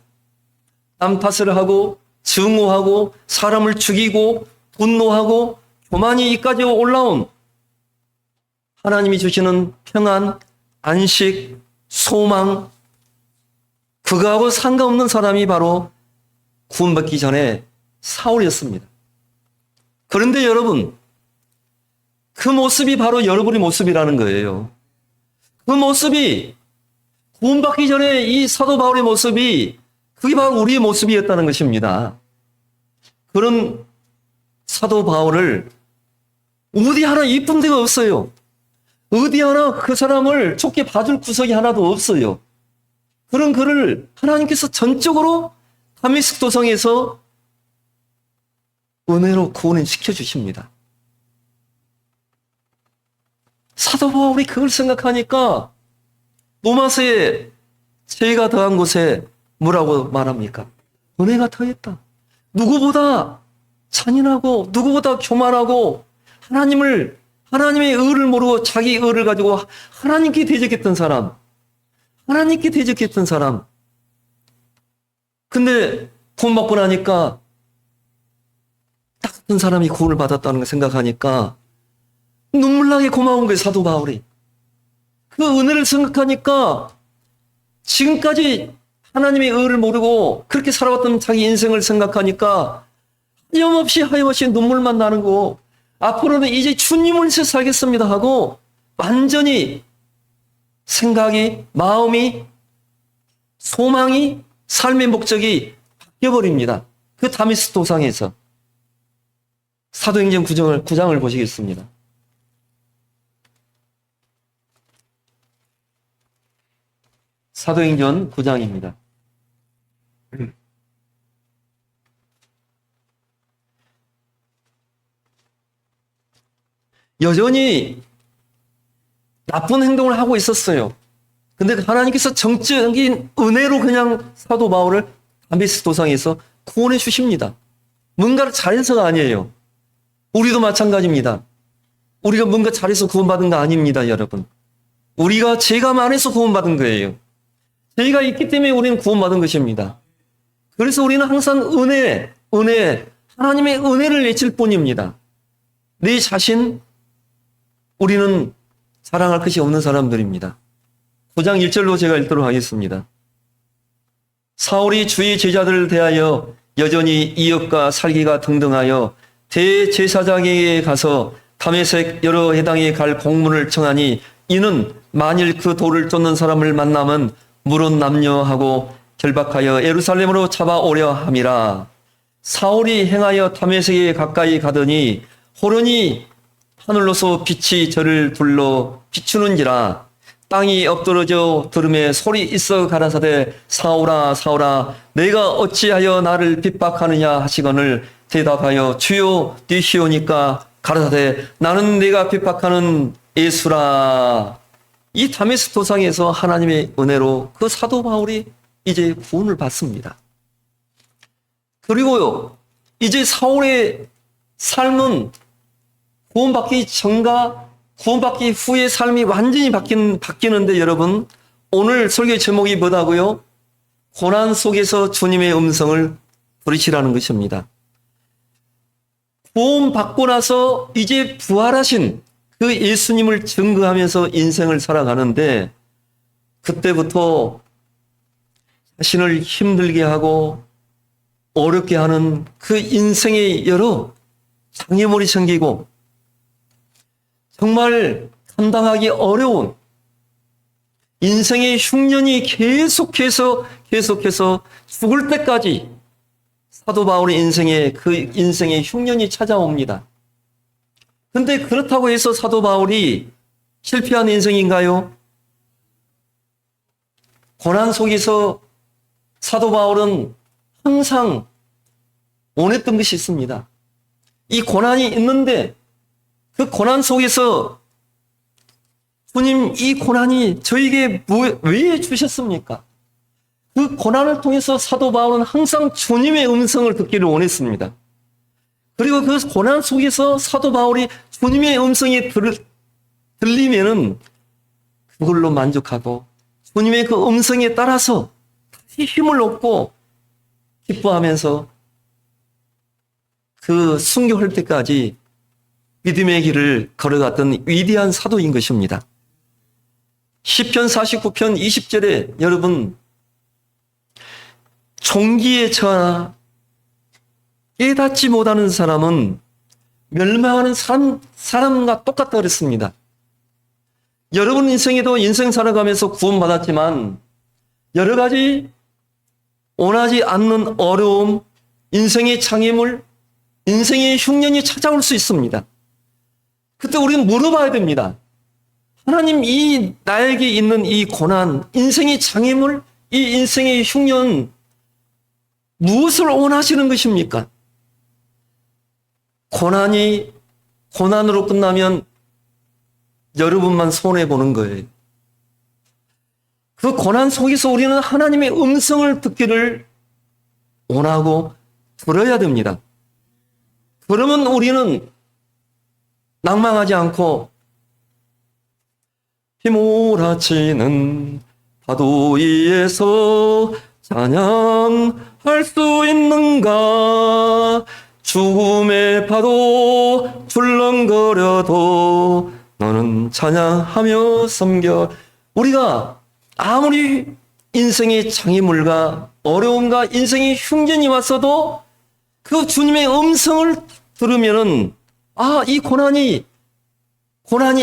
남 탓을 하고 증오하고 사람을 죽이고 분노하고 교만이 이까지 올라온 하나님이 주시는 평안, 안식, 소망, 그거하고 상관없는 사람이 바로 구원받기 전에 사울이었습니다. 그런데 여러분, 그 모습이 바로 여러분의 모습이라는 거예요. 그 모습이 구원받기 전에 이 사도 바울의 모습이 그게 바로 우리의 모습이었다는 것입니다. 그런 사도 바울을 어디 하나 이쁜 데가 없어요. 어디 하나 그 사람을 좋게 봐줄 구석이 하나도 없어요. 그런 그를 하나님께서 전적으로 다메섹 도성에서 은혜로 구원을 시켜주십니다. 사도 바울이 그걸 생각하니까 로마서에 죄가 더한 곳에 뭐라고 말합니까? 은혜가 더했다. 누구보다 잔인하고 누구보다 교만하고 하나님의 의를 모르고 자기 의를 가지고 하나님께 대적했던 사람. 근데 구원받고 나니까 딱 같은 사람이 구원을 받았다는 걸 생각하니까 눈물나게 고마운 거예요, 사도 바울이. 그 은혜를 생각하니까 지금까지 하나님의 의를 모르고 그렇게 살아왔던 자기 인생을 생각하니까 하염없이 눈물만 나는 거. 앞으로는 이제 주님을 위해서 살겠습니다 하고 완전히 생각이, 마음이, 소망이, 삶의 목적이 바뀌어버립니다. 그 다메섹 도상에서. 사도행전 9장을 보시겠습니다. 사도행전 9장입니다. 여전히 나쁜 행동을 하고 있었어요. 근데 하나님께서 정적인 은혜로 그냥 사도 바울을 다메섹 도상에서 구원해 주십니다. 뭔가를 잘해서가 아니에요. 우리도 마찬가지입니다. 우리가 뭔가 잘해서 구원받은 거 아닙니다, 여러분. 우리가 죄가 많아서 구원받은 거예요. 죄가 있기 때문에 우리는 구원받은 것입니다. 그래서 우리는 항상 은혜, 하나님의 은혜를 외칠 뿐입니다. 내 자신, 우리는 자랑할 것이 없는 사람들입니다. 9장 1절로 제가 읽도록 하겠습니다. 사울이 주의 제자들을 대하여 여전히 이역과 살기가 등등하여 대제사장에게 가서 다메섹 여러 해당에 갈 공문을 청하니 이는 만일 그 돌을 쫓는 사람을 만나면 물은 남녀하고 결박하여 예루살렘으로 잡아오려 함이라. 사울이 행하여 다메섹에 가까이 가더니 호련히 하늘로서 빛이 저를 둘러 비추는지라. 땅이 엎드러져 들음에 소리 있어 가라사대 사울아 사울아 내가 어찌하여 나를 핍박하느냐 하시거늘 대답하여 주여 뛰시오니까 가라사대 나는 내가 핍박하는 예수라. 이 다메섹 도상에서 하나님의 은혜로 그 사도 바울이 이제 구원을 받습니다. 그리고요, 이제 사울의 삶은 구원받기 전과 구원받기 후의 삶이 완전히 바뀌는데 여러분, 오늘 설교의 제목이 뭐다고요? 고난 속에서 주님의 음성을 들으시라는 것입니다. 구원받고 나서 이제 부활하신 그 예수님을 증거하면서 인생을 살아가는데 그때부터 자신을 힘들게 하고 어렵게 하는 그 인생의 여러 장애물이 생기고 정말 감당하기 어려운 인생의 흉년이 계속해서 죽을 때까지 사도 바울의 인생에 그 인생의 흉년이 찾아옵니다. 근데 그렇다고 해서 사도 바울이 실패한 인생인가요? 고난 속에서 사도 바울은 항상 원했던 것이 있습니다. 이 고난이 있는데 그 고난 속에서 주님 이 고난이 저에게 왜 주셨습니까? 그 고난을 통해서 사도 바울은 항상 주님의 음성을 듣기를 원했습니다. 그리고 그 고난 속에서 사도 바울이 주님의 음성이 들리면은 그걸로 만족하고 주님의 그 음성에 따라서 다시 힘을 얻고 기뻐하면서 그 순교할 때까지 믿음의 길을 걸어갔던 위대한 사도인 것입니다. 시편 49편 20절에 여러분 종기에 처하나 깨닫지 못하는 사람은 멸망하는 사람과 똑같다 그랬습니다. 여러분 인생에도 인생 살아가면서 구원받았지만 여러 가지 원하지 않는 어려움, 인생의 장애물, 인생의 흉년이 찾아올 수 있습니다. 그때 우리는 물어봐야 됩니다. 하나님, 이 나에게 있는 이 고난, 인생의 장애물, 이 인생의 흉년, 무엇을 원하시는 것입니까? 고난으로 끝나면 여러분만 손해보는 거예요. 그 고난 속에서 우리는 하나님의 음성을 듣기를 원하고 들어야 됩니다. 그러면 우리는 낭망하지 않고 휘몰아치는 파도 위에서 찬양할 수 있는가? 죽음의 파도 출렁거려도 너는 찬양하며 섬겨. 우리가 아무리 인생의 장애물과 어려움과 인생의 흉년이 왔어도 그 주님의 음성을 들으면은 이 고난이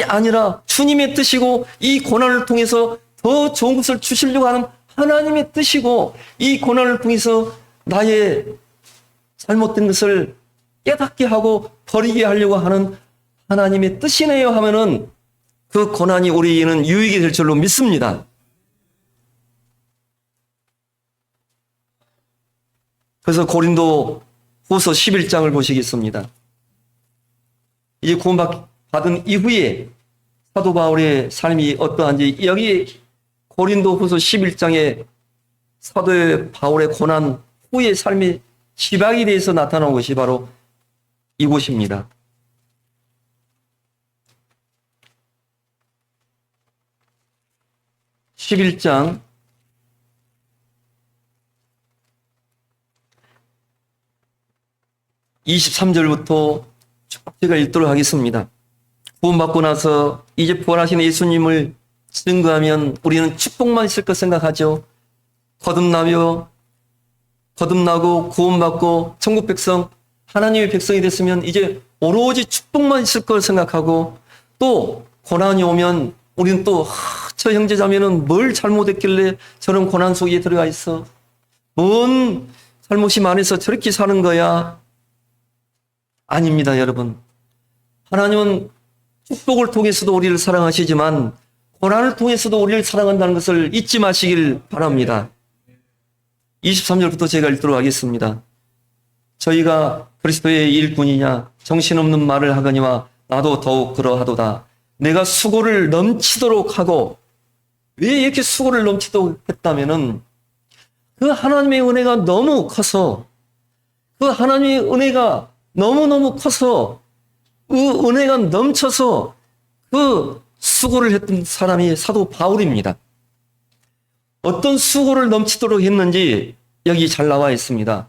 아니라 주님의 뜻이고 이 고난을 통해서 더 좋은 것을 주시려고 하는 하나님의 뜻이고 이 고난을 통해서 나의 잘못된 것을 깨닫게 하고 버리게 하려고 하는 하나님의 뜻이네요 하면은 그 고난이 우리에게는 유익이 될 줄로 믿습니다. 그래서 고린도 후서 11장을 보시겠습니다. 이제 받은 이후에 사도 바울의 삶이 어떠한지 여기 고린도후서 11장에 사도 바울의 고난 후의 삶이 시박이 돼서 나타난 것이 바로 이곳입니다. (11장) 23절부터 제가 읽도록 하겠습니다. 구원받고 나서 이제 부활하신 예수님을 증거하면 우리는 축복만 있을 것 생각하죠. 거듭나고 구원받고 천국 백성, 하나님의 백성이 됐으면 이제 오로지 축복만 있을 걸 생각하고, 또 고난이 오면 우리는 또 저 형제자매는 뭘 잘못했길래 저런 고난 속에 들어가 있어? 뭔 잘못이 많아서 저렇게 사는 거야? 아닙니다, 여러분. 하나님은 축복을 통해서도 우리를 사랑하시지만 고난을 통해서도 우리를 사랑한다는 것을 잊지 마시길 바랍니다. 23절부터 제가 읽도록 하겠습니다. 저희가 그리스도의 일꾼이냐 정신없는 말을 하거니와 나도 더욱 그러하도다. 내가 수고를 넘치도록 하고, 왜 이렇게 수고를 넘치도록 했다면은 그 하나님의 은혜가 너무 커서, 그 하나님의 은혜가 너무너무 커서, 그 은혜가 넘쳐서 그 수고를 했던 사람이 사도 바울입니다. 어떤 수고를 넘치도록 했는지 여기 잘 나와 있습니다.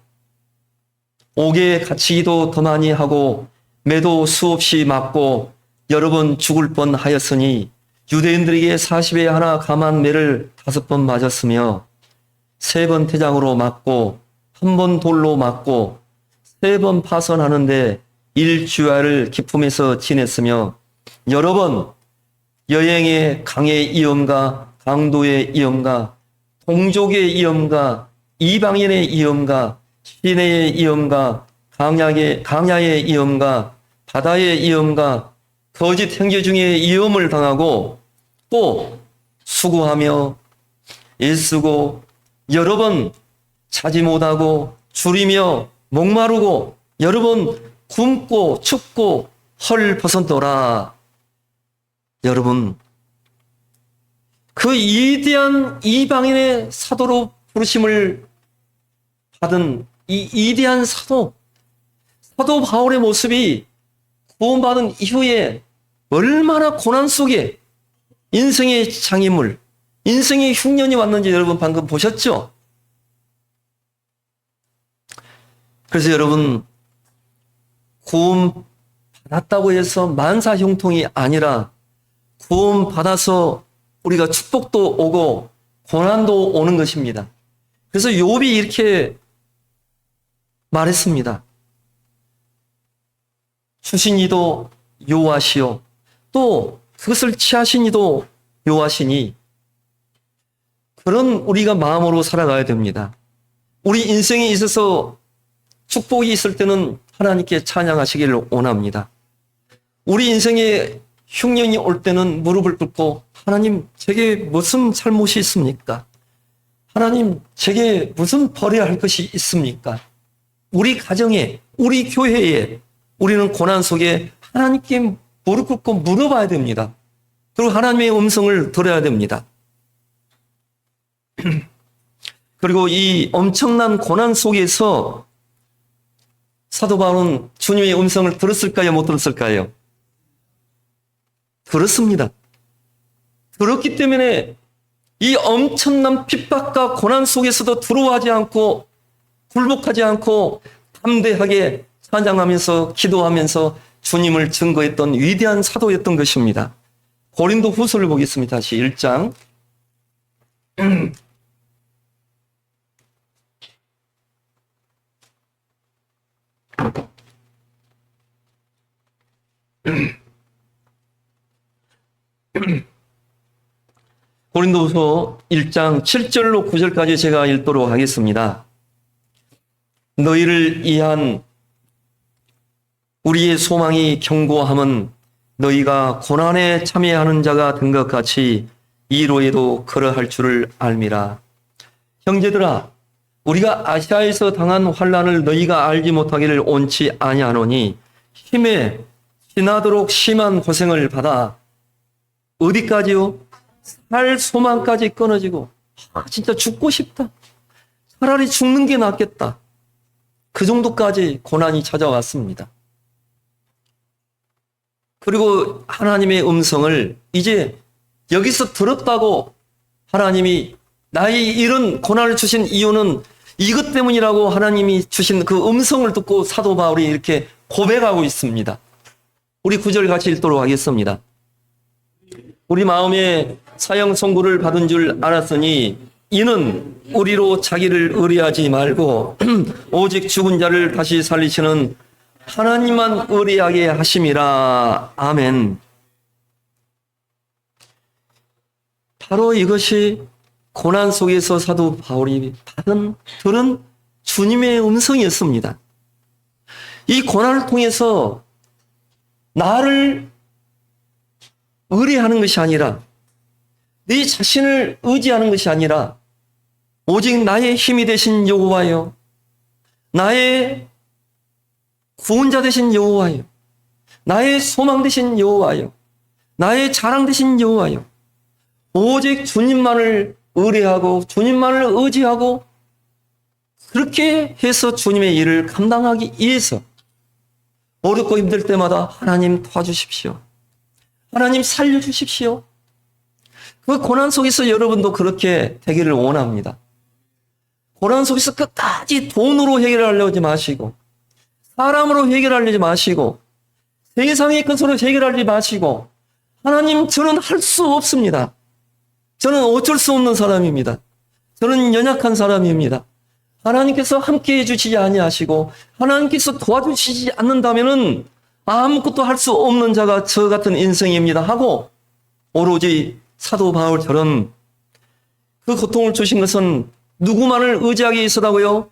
옥에 갇히기도 더 많이 하고 매도 수없이 맞고 여러 번 죽을 뻔하였으니 유대인들에게 40에 하나 감한 매를 5번 맞았으며 3번 태장으로 맞고 1번 돌로 맞고 3번 파선하는데 일주야를 기품에서 지냈으며 여러 번 여행의 강의 위험과 강도의 위험과 동족의 위험과 이방인의 위험과 시내의 위험과 강야의 위험과 바다의 위험과 거짓 형제 중에 위험을 당하고 또 수고하며 애쓰고 여러 번 자지 못하고 줄이며 목마르고 여러 번 굶고 춥고 헐벗었더라. 여러분, 그 위대한 이방인의 사도로 부르심을 받은 이 위대한 사도 바울의 모습이 구원받은 이후에 얼마나 고난 속에 인생의 장애물, 인생의 흉년이 왔는지 여러분 방금 보셨죠? 그래서 여러분, 구원받았다고 해서 만사형통이 아니라 구원받아서 우리가 축복도 오고 고난도 오는 것입니다. 그래서 욥이 이렇게 말했습니다. 주신 이도 여호와시요 또 그것을 취하신 이도 여호와시니, 그런 우리가 마음으로 살아가야 됩니다. 우리 인생에 있어서 축복이 있을 때는 하나님께 찬양하시기를 원합니다. 우리 인생에 흉년이 올 때는 무릎을 꿇고 하나님, 제게 무슨 잘못이 있습니까? 하나님, 제게 무슨 버려야 할 것이 있습니까? 우리 가정에, 우리 교회에 우리는 고난 속에 하나님께 무릎 꿇고 물어봐야 됩니다. 그리고 하나님의 음성을 들어야 됩니다. 그리고 이 엄청난 고난 속에서 사도 바울은 주님의 음성을 들었을까요? 못 들었을까요? 들었습니다. 들었기 때문에 이 엄청난 핍박과 고난 속에서도 두려워하지 않고 굴복하지 않고 담대하게 찬양하면서 기도하면서 주님을 증거했던 위대한 사도였던 것입니다. 고린도 후서를 보겠습니다. 다시 1장. 고린도후서 1장 7절로 9절까지 제가 읽도록 하겠습니다. 너희를 위한 우리의 소망이 견고함은 너희가 고난에 참여하는 자가 된 것 같이 이로에도 그러할 줄을 알미라. 형제들아, 우리가 아시아에서 당한 환난을 너희가 알지 못하기를 원치 아니하노니 힘에 지나도록 심한 고생을 받아 어디까지요? 살 소망까지 끊어지고 진짜 죽고 싶다. 차라리 죽는 게 낫겠다. 그 정도까지 고난이 찾아왔습니다. 그리고 하나님의 음성을 이제 여기서 들었다고 하나님이 나의 이런 고난을 주신 이유는 이것 때문이라고 하나님이 주신 그 음성을 듣고 사도 바울이 이렇게 고백하고 있습니다. 우리 9절 같이 읽도록 하겠습니다. 우리 마음에 사형 선고를 받은 줄 알았으니 이는 우리로 자기를 의뢰하지 말고 오직 죽은 자를 다시 살리시는 하나님만 의뢰하게 하심이라. 아멘. 바로 이것이 고난 속에서 사도 바울이 들은 주님의 음성이었습니다. 이 고난을 통해서 나를 의뢰하는 것이 아니라 네 자신을 의지하는 것이 아니라 오직 나의 힘이 되신 여호와여, 나의 구원자 되신 여호와여, 나의 소망 되신 여호와여, 나의 자랑 되신 여호와여, 오직 주님만을 의뢰하고 주님만을 의지하고 그렇게 해서 주님의 일을 감당하기 위해서 어렵고 힘들 때마다 하나님 도와주십시오. 하나님 살려주십시오. 그 고난 속에서 여러분도 그렇게 되기를 원합니다. 고난 속에서 끝까지 돈으로 해결하려지 마시고 사람으로 해결하려지 마시고 세상의 것으로 해결하지 마시고 하나님 저는 할 수 없습니다. 저는 어쩔 수 없는 사람입니다. 저는 연약한 사람입니다. 하나님께서 함께해 주시지 아니하시고 하나님께서 도와주시지 않는다면은 아무것도 할 수 없는 자가 저 같은 인생입니다 하고 오로지 사도 바울처럼 그 고통을 주신 것은 누구만을 의지하기 위해서라고요?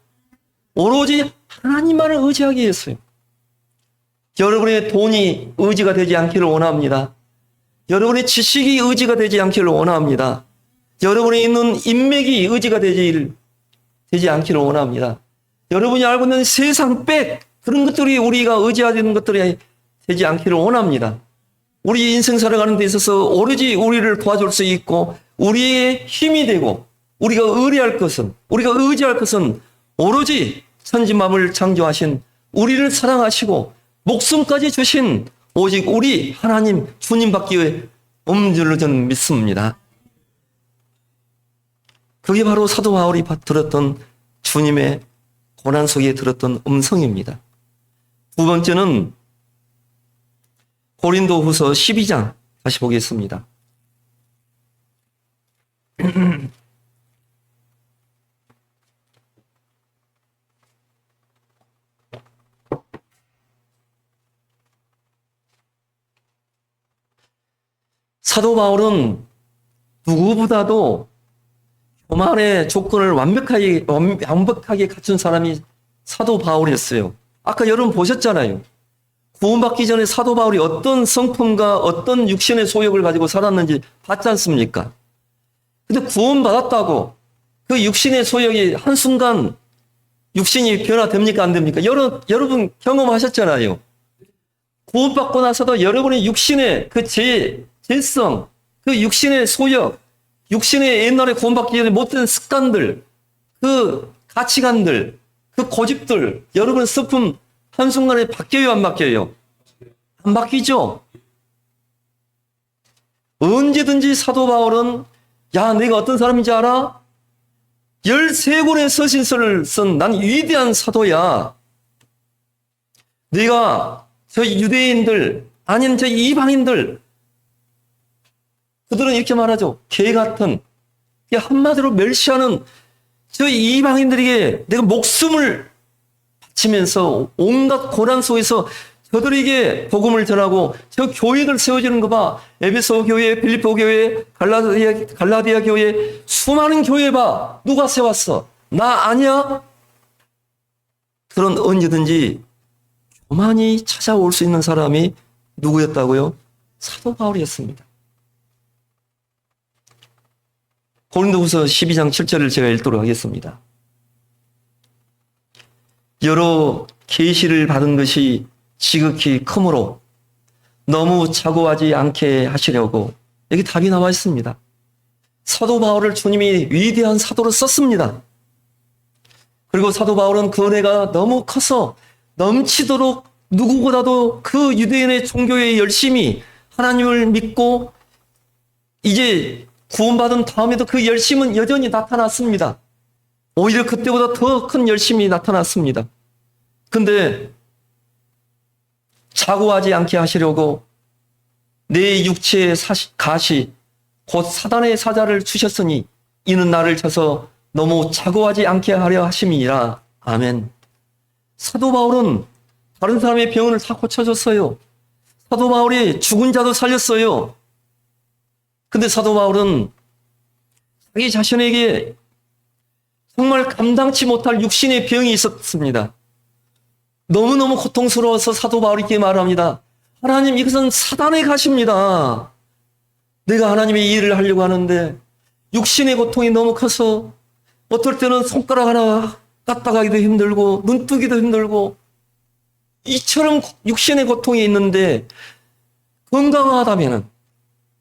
오로지 하나님만을 의지하기 위해서요. 여러분의 돈이 의지가 되지 않기를 원합니다. 여러분의 지식이 의지가 되지 않기를 원합니다. 여러분이 있는 인맥이 의지가 되지 않기를 원합니다. 여러분이 알고 있는 세상 백 그런 것들이 우리가 의지하는 것들이 되지 않기를 원합니다. 우리 인생 살아가는 데 있어서 오로지 우리를 도와줄 수 있고 우리의 힘이 되고 우리가 의뢰할 것은 우리가 의지할 것은 오로지 천지만물을 창조하신 우리를 사랑하시고 목숨까지 주신 오직 우리 하나님 주님밖에 없는 줄로 저는 믿습니다. 그게 바로 사도 바울이 들었던 주님의 고난 속에 들었던 음성입니다. 두 번째는 고린도후서 12장 다시 보겠습니다. 사도 바울은 누구보다도 교만의 조건을 완벽하게 갖춘 사람이 사도 바울이었어요. 아까 여러분 보셨잖아요. 구원받기 전에 사도 바울이 어떤 성품과 어떤 육신의 소욕을 가지고 살았는지 봤지 않습니까? 근데 구원받았다고 그 육신의 소욕이 한순간 육신이 변화됩니까? 안 됩니까? 여러분 경험하셨잖아요. 구원받고 나서도 여러분의 육신의 그 죄성, 그 육신의 소욕, 육신의 옛날에 구원받기 전에 못된 습관들, 그 가치관들, 그 고집들, 여러분의 슬픔 한순간에 바뀌어요, 안 바뀌어요? 안 바뀌죠? 언제든지 사도 바울은 야, 내가 어떤 사람인지 알아? 13권의 서신서를 쓴 난 위대한 사도야. 네가 저 유대인들, 아니면 저 이방인들, 그들은 이렇게 말하죠. 개 같은, 한마디로 멸시하는 저 이방인들에게 내가 목숨을 바치면서 온갖 고난 속에서 저들에게 복음을 전하고 저 교회들 세워지는 거 봐. 에베소 교회, 빌립보 교회, 갈라디아 교회, 수많은 교회 봐. 누가 세웠어? 나 아니야? 그런 언제든지 교만이 찾아올 수 있는 사람이 누구였다고요? 사도 바울이었습니다. 고린도후서 12장 7절을 제가 읽도록 하겠습니다. 여러 계시를 받은 것이 지극히 크므로 너무 자고하지 않게 하시려고 여기 답이 나와 있습니다. 사도 바울을 주님이 위대한 사도로 썼습니다. 그리고 사도 바울은 그 은혜가 너무 커서 넘치도록 누구보다도 그 유대인의 종교에 열심히 하나님을 믿고 이제 구원받은 다음에도 그 열심은 여전히 나타났습니다. 오히려 그때보다 더 큰 열심이 나타났습니다. 근데 자고하지 않게 하시려고 내 육체의 가시 곧 사단의 사자를 주셨으니 이는 나를 쳐서 너무 자고하지 않게 하려 하심이라. 아멘. 사도 바울은 다른 사람의 병을 다 고쳐줬어요. 사도 바울이 죽은 자도 살렸어요. 근데 사도 바울은 자기 자신에게 정말 감당치 못할 육신의 병이 있었습니다. 너무너무 고통스러워서 사도 바울이 이렇게 말합니다. 하나님, 이것은 사단의 가시입니다. 내가 하나님의 일을 하려고 하는데 육신의 고통이 너무 커서 어떨 때는 손가락 하나 까딱하기도 힘들고 눈 뜨기도 힘들고 이처럼 육신의 고통이 있는데 건강하다면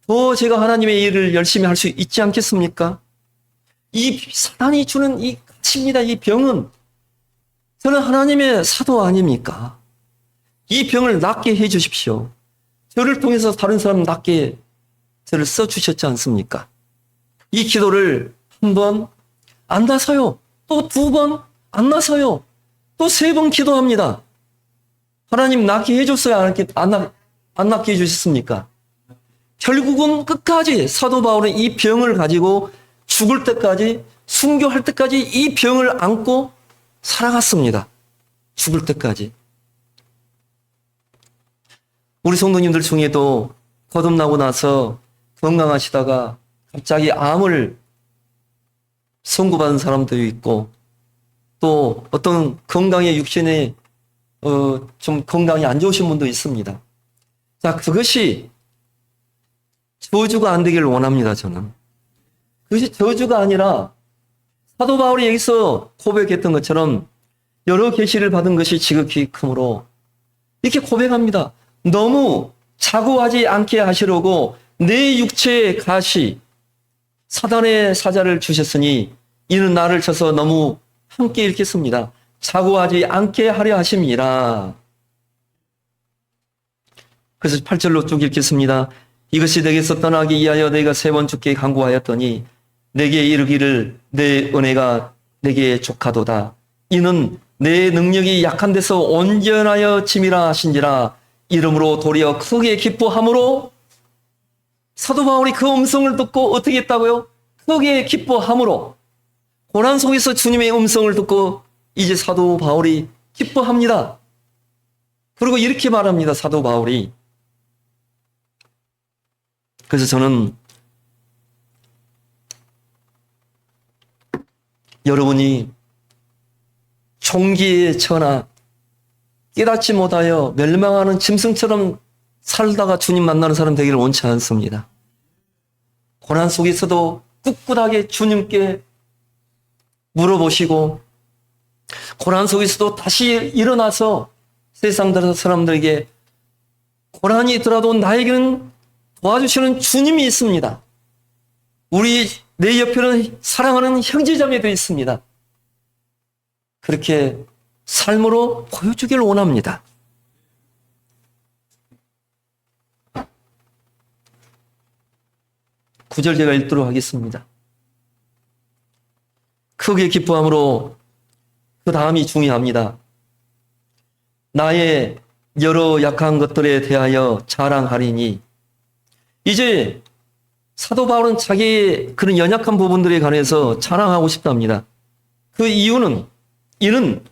더 제가 하나님의 일을 열심히 할 수 있지 않겠습니까? 이 사단이 주는 이 가시입니다. 이 병은 저는 하나님의 사도 아닙니까? 이 병을 낫게 해 주십시오. 저를 통해서 다른 사람 낫게 저를 써주셨지 않습니까? 이 기도를 한 번 안 나서요. 또 두 번 안 나서요. 또 세 번 기도합니다. 하나님 낫게 해줬어요? 안 낫게 해주셨습니까? 결국은 끝까지 사도 바울은 이 병을 가지고 죽을 때까지, 순교할 때까지 이 병을 안고 살아갔습니다. 죽을 때까지. 우리 성도님들 중에도 거듭나고 나서 건강하시다가 갑자기 암을 선고받은 사람도 있고, 또 어떤 건강의 육신에 좀 건강이 안 좋으신 분도 있습니다. 자, 그것이 저주가 안 되기를 원합니다, 저는. 그것이 저주가 아니라 사도 바울이 여기서 고백했던 것처럼 여러 계시를 받은 것이 지극히 크므로 이렇게 고백합니다. 너무 자고하지 않게 하시려고 내 육체의 가시 사단의 사자를 주셨으니 이는 나를 쳐서 너무 함께 읽겠습니다. 자고하지 않게 하려 하심이라. 그래서 8절로 쭉 읽겠습니다. 이것이 내게서 떠나기 위하여 내가 세 번 죽게 간구하였더니 내게 이르기를 내 은혜가 내게 족하도다. 이는 내 능력이 약한 데서 온전하여 짐이라 하신지라. 이름으로 도리어 크게 기뻐함으로. 사도 바울이 그 음성을 듣고 어떻게 했다고요? 크게 기뻐함으로. 고난 속에서 주님의 음성을 듣고 이제 사도 바울이 기뻐합니다. 그리고 이렇게 말합니다. 사도 바울이. 그래서 저는 여러분이 총기에 처나 깨닫지 못하여 멸망하는 짐승처럼 살다가 주님 만나는 사람 되기를 원치 않습니다. 고난 속에서도 꿋꿋하게 주님께 물어보시고 고난 속에서도 다시 일어나서 세상 사람들에게 고난이 있더라도 나에게는 도와주시는 주님이 있습니다. 내 옆에는 사랑하는 형제자매도 있습니다. 그렇게 삶으로 보여주기를 원합니다. 구절 제가 읽도록 하겠습니다. 크게 기뻐함으로 그 다음이 중요합니다. 나의 여러 약한 것들에 대하여 자랑하리니. 이제 사도 바울은 자기의 그런 연약한 부분들에 관해서 자랑하고 싶답니다. 그 이유는 이는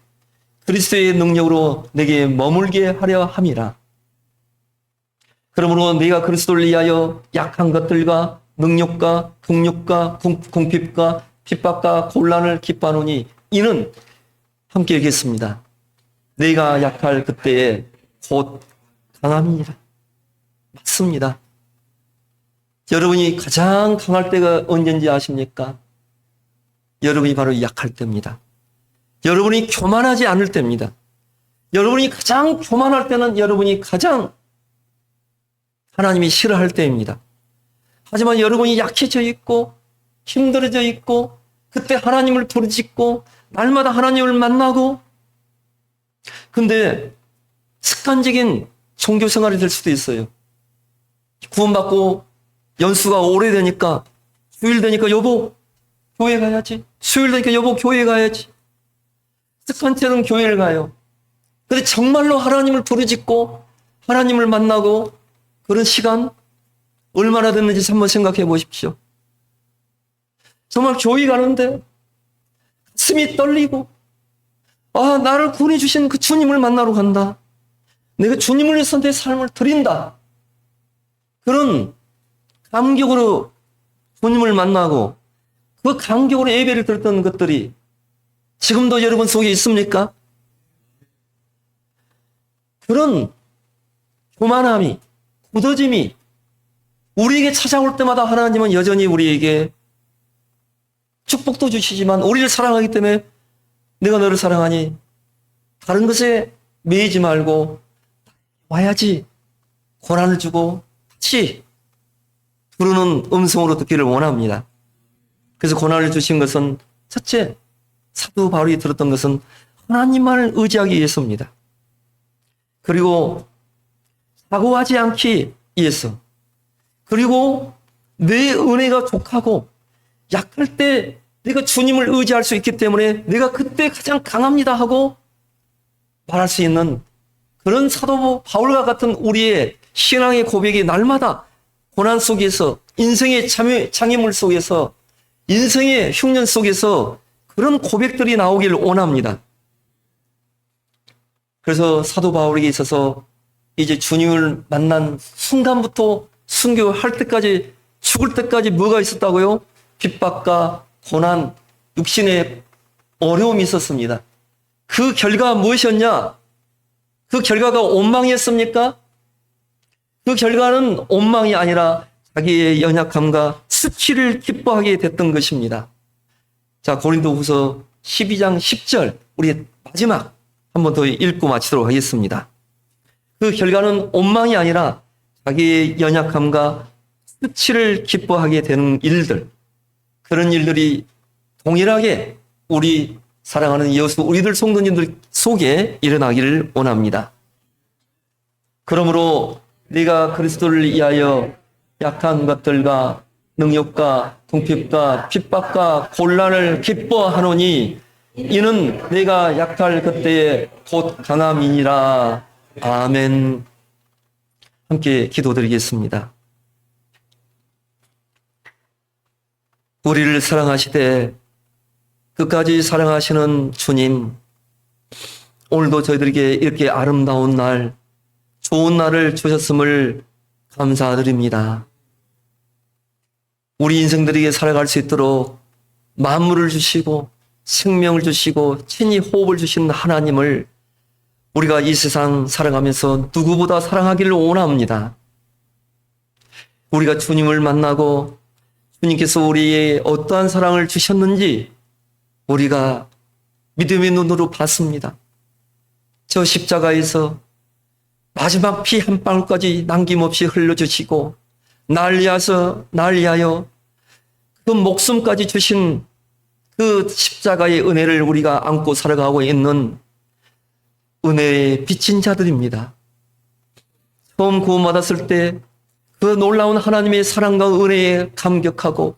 그리스도의 능력으로 내게 머물게 하려 함이라. 그러므로 내가 그리스도를 위하여 약한 것들과 능력과 국력과 궁핍과 핍박과 곤란을 기뻐하노니 이는 함께 읽겠습니다. 내가 약할 그때에 곧 강함이니라. 맞습니다. 여러분이 가장 강할 때가 언제인지 아십니까? 여러분이 바로 약할 때입니다. 여러분이 교만하지 않을 때입니다. 여러분이 가장 교만할 때는 여러분이 가장 하나님이 싫어할 때입니다. 하지만 여러분이 약해져 있고 힘들어져 있고 그때 하나님을 부르짖고 날마다 하나님을 만나고 근데 습관적인 종교 생활이 될 수도 있어요. 구원받고 연수가 오래되니까 주일 되니까 여보 교회 가야지. 수요일 되니까 여보 교회 가야지. 습관처럼 교회를 가요. 근데 정말로 하나님을 부르짖고 하나님을 만나고 그런 시간 얼마나 됐는지 한번 생각해 보십시오. 정말 교회 가는데 가슴이 떨리고 나를 구원해 주신 그 주님을 만나러 간다. 내가 주님을 위해서 내 삶을 드린다. 그런 감격으로 주님을 만나고 그 감격으로 예배를 드렸던 것들이 지금도 여러분 속에 있습니까? 그런 교만함이, 굳어짐이 우리에게 찾아올 때마다 하나님은 여전히 우리에게 축복도 주시지만 우리를 사랑하기 때문에 내가 너를 사랑하니 다른 것에 매이지 말고 와야지 고난을 주고 다시 부르는 음성으로 듣기를 원합니다. 그래서 고난을 주신 것은 첫째, 사도 바울이 들었던 것은 하나님만을 의지하기 위해서입니다. 그리고 사고하지 않기 위해서 그리고 내 은혜가 족하고 약할 때 내가 주님을 의지할 수 있기 때문에 내가 그때 가장 강합니다 하고 말할 수 있는 그런 사도 바울과 같은 우리의 신앙의 고백이 날마다 고난 속에서 인생의 장애물 속에서 인생의 흉년 속에서 그런 고백들이 나오기를 원합니다. 그래서 사도 바울에게 있어서 이제 주님을 만난 순간부터 순교할 때까지 죽을 때까지 뭐가 있었다고요? 핍박과 고난, 육신의 어려움이 있었습니다. 그 결과가 무엇이었냐? 그 결과가 원망이었습니까? 그 결과는 원망이 아니라 자기의 연약함과 수치를 기뻐하게 됐던 것입니다. 자, 고린도후서 12장 10절 우리 마지막 한 번 더 읽고 마치도록 하겠습니다. 그 결과는 원망이 아니라 자기의 연약함과 수치를 기뻐하게 되는 일들, 그런 일들이 동일하게 우리 사랑하는 여수 우리들 성도님들 속에 일어나기를 원합니다. 그러므로 네가 그리스도를 위하여 약한 것들과 능욕과 궁핍과 핍박과 곤란을 기뻐하노니 이는 내가 약할 그때에 곧 강함이니라. 아멘. 함께 기도드리겠습니다. 우리를 사랑하시되 끝까지 사랑하시는 주님, 오늘도 저희들에게 이렇게 아름다운 날, 좋은 날을 주셨음을 감사드립니다. 우리 인생들에게 살아갈 수 있도록 만물을 주시고 생명을 주시고 친히 호흡을 주신 하나님을 우리가 이 세상 살아가면서 누구보다 사랑하기를 원합니다. 우리가 주님을 만나고 주님께서 우리의 어떠한 사랑을 주셨는지 우리가 믿음의 눈으로 봤습니다. 저 십자가에서 마지막 피 한 방울까지 남김없이 흘려주시고 날 위하여 그 목숨까지 주신 그 십자가의 은혜를 우리가 안고 살아가고 있는 은혜의 빚진 자들입니다. 처음 구원받았을 때 그 놀라운 하나님의 사랑과 은혜에 감격하고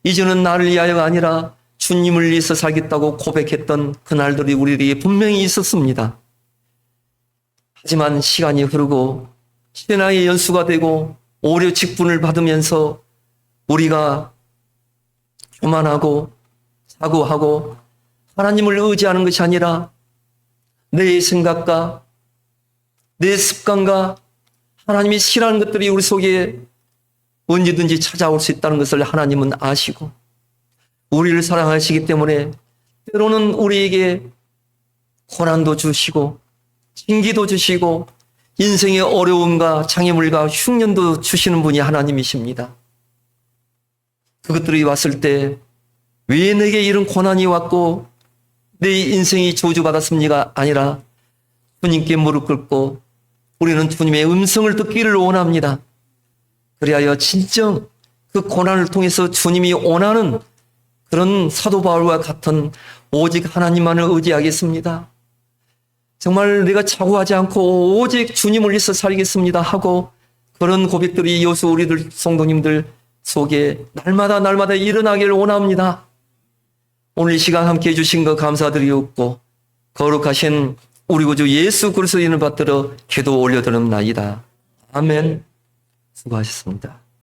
이제는 나를 위하여가 아니라 주님을 위해서 살겠다고 고백했던 그날들이 우리에게 분명히 있었습니다. 하지만 시간이 흐르고 신앙의 연수가 되고 오려 직분을 받으면서 우리가 교만하고 사고하고 하나님을 의지하는 것이 아니라 내 생각과 내 습관과 하나님이 싫어하는 것들이 우리 속에 언제든지 찾아올 수 있다는 것을 하나님은 아시고 우리를 사랑하시기 때문에 때로는 우리에게 고난도 주시고 징기도 주시고 인생의 어려움과 장애물과 흉년도 주시는 분이 하나님이십니다. 그것들이 왔을 때 왜 내게 이런 고난이 왔고 내 인생이 저주받았습니까? 아니라 주님께 무릎 꿇고 우리는 주님의 음성을 듣기를 원합니다. 그리하여 진정 그 고난을 통해서 주님이 원하는 그런 사도 바울과 같은 오직 하나님만을 의지하겠습니다. 정말 내가 자고하지 않고 오직 주님을 위해서 살겠습니다 하고 그런 고백들이 여수 우리들 성도님들 속에 날마다 일어나기를 원합니다. 오늘 이 시간 함께 해주신 것 감사드리옵고 거룩하신 우리 구주 예수 그리스도 이름을 받들어 기도 올려드립나이다. 아멘. 수고하셨습니다.